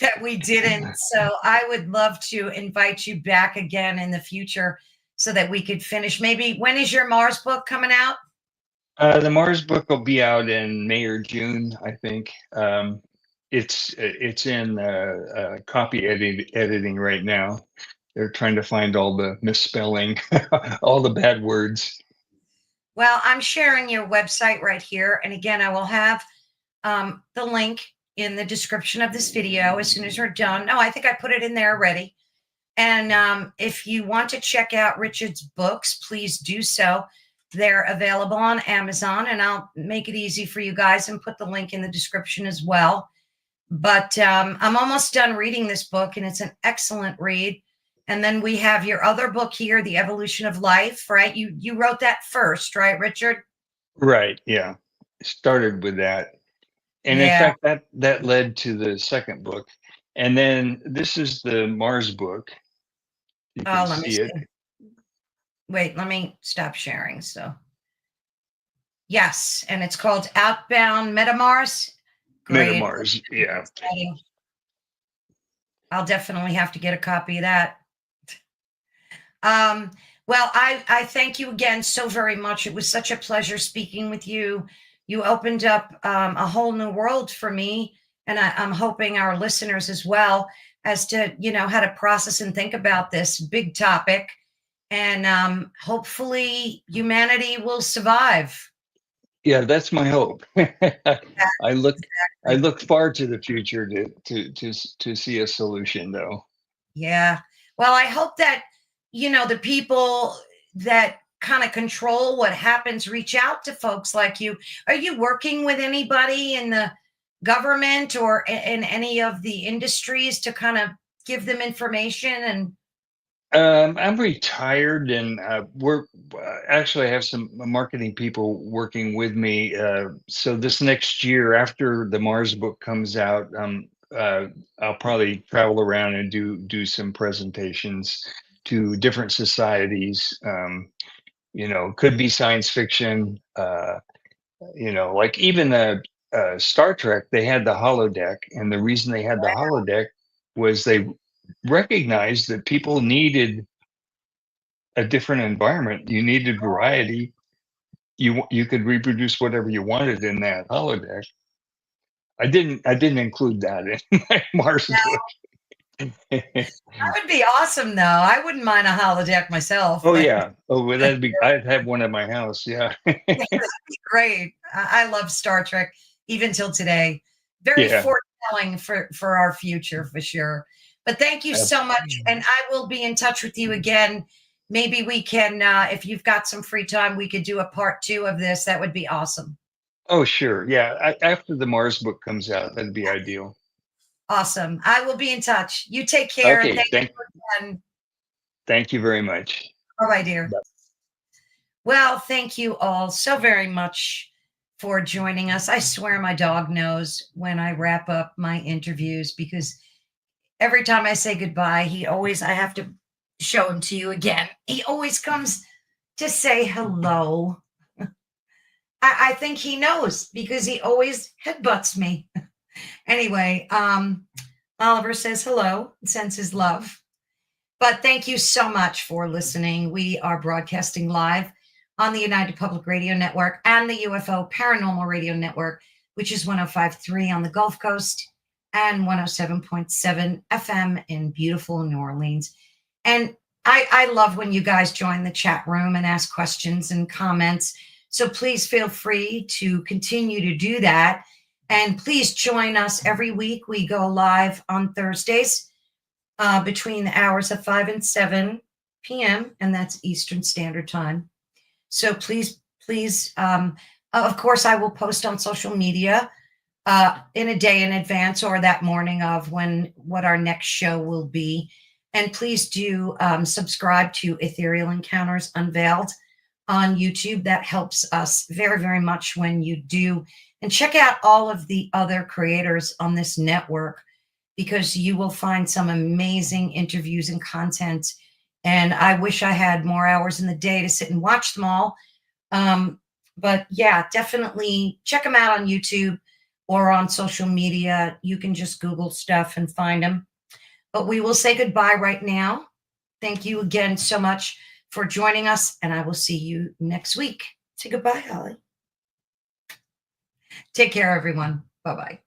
S1: that we didn't. So I would love to invite you back again in the future so that we could finish. Maybe when is your Mars book coming out?
S2: The Mars book will be out in May or June, I think. It's in copy editing right now. they're trying to find all the misspelling, all the bad words.
S1: Well, I'm sharing your website right here. And again, I will have the link in the description of this video as soon as we're done. No, I think I put it in there already. And if you want to check out Richard's books, please do so. They're available on Amazon, and I'll make it easy for you guys and put the link in the description as well. But I'm almost done reading this book, and it's an excellent read. And then we have your other book here, The Evolution of Life, right? You wrote that first, right, Richard?
S2: Right. Yeah. Started with that. And in
S1: Yeah.
S2: fact, that led to the second book. And then this is the Mars book. You can
S1: Oh, let me
S2: see it.
S1: see. Wait, let me stop sharing. So, yes, and it's called Outbound Metamars. Great.
S2: Metamars. Yeah.
S1: I'll definitely have to get a copy of that. Well, I thank you again so very much. It was such a pleasure speaking with you. You opened up a whole new world for me, and I'm hoping our listeners as well, as to how to process and think about this big topic. And hopefully humanity will survive.
S2: Yeah, that's my hope. I look
S1: Exactly.
S2: far to the future to see a solution, though.
S1: Yeah. Well, I hope that, the people that kind of control what happens reach out to folks like you. Are you working with anybody in the government or in any of the industries to kind of give them information? And
S2: I'm retired, and we're actually I have some marketing people working with me. So this next year, after the Mars book comes out, I'll probably travel around and do some presentations to different societies. Could be science fiction. Like even Star Trek, they had the holodeck, and the reason they had the holodeck was they recognized that people needed a different environment. You needed variety. You could reproduce whatever you wanted in that holodeck. I didn't include that in my Mars book.
S1: that would be awesome, though. I wouldn't mind a holodeck myself,
S2: Oh
S1: but
S2: yeah. Oh, well, I'd have one at my house. Yeah.
S1: yeah, that'd be great. I love Star Trek even till today. Very
S2: Yeah.
S1: foretelling for our future for sure. But thank you so much,
S2: Absolutely.
S1: and I will be in touch with you again. Maybe we can, if you've got some free time, we could do a part 2 of this. That would be awesome.
S2: Oh sure. Yeah. After the Mars book comes out, that'd be ideal.
S1: Awesome. I will be in touch. You take care.
S2: Okay.
S1: Thank you again.
S2: Thank you very much.
S1: Bye bye, dear. Well, thank you all so very much for joining us. I swear my dog knows when I wrap up my interviews, because every time I say goodbye, I have to show him to you again. He always comes to say hello. I think he knows because he always headbutts me. Anyway, Oliver says hello and sends his love. But thank you so much for listening. We are broadcasting live on the United Public Radio Network and the UFO Paranormal Radio Network, which is 105.3 on the Gulf Coast and 107.7 FM in beautiful New Orleans. And I love when you guys join the chat room and ask questions and comments. So please feel free to continue to do that. And please join us every week. We go live on Thursdays between the hours of 5 and 7 p.m., and that's Eastern Standard Time. So please, of course, I will post on social media in a day in advance or that morning of what our next show will be. And please do subscribe to Ethereal Encounters Unveiled on YouTube. That helps us very, very much when you do. And check out all of the other creators on this network, because you will find some amazing interviews and content. And I wish I had more hours in the day to sit and watch them all. But yeah, definitely check them out on YouTube or on social media. You can just Google stuff and find them. But we will say goodbye right now. Thank you again so much for joining us, and I will see you next week. Say goodbye, Holly. Take care, everyone. Bye-bye.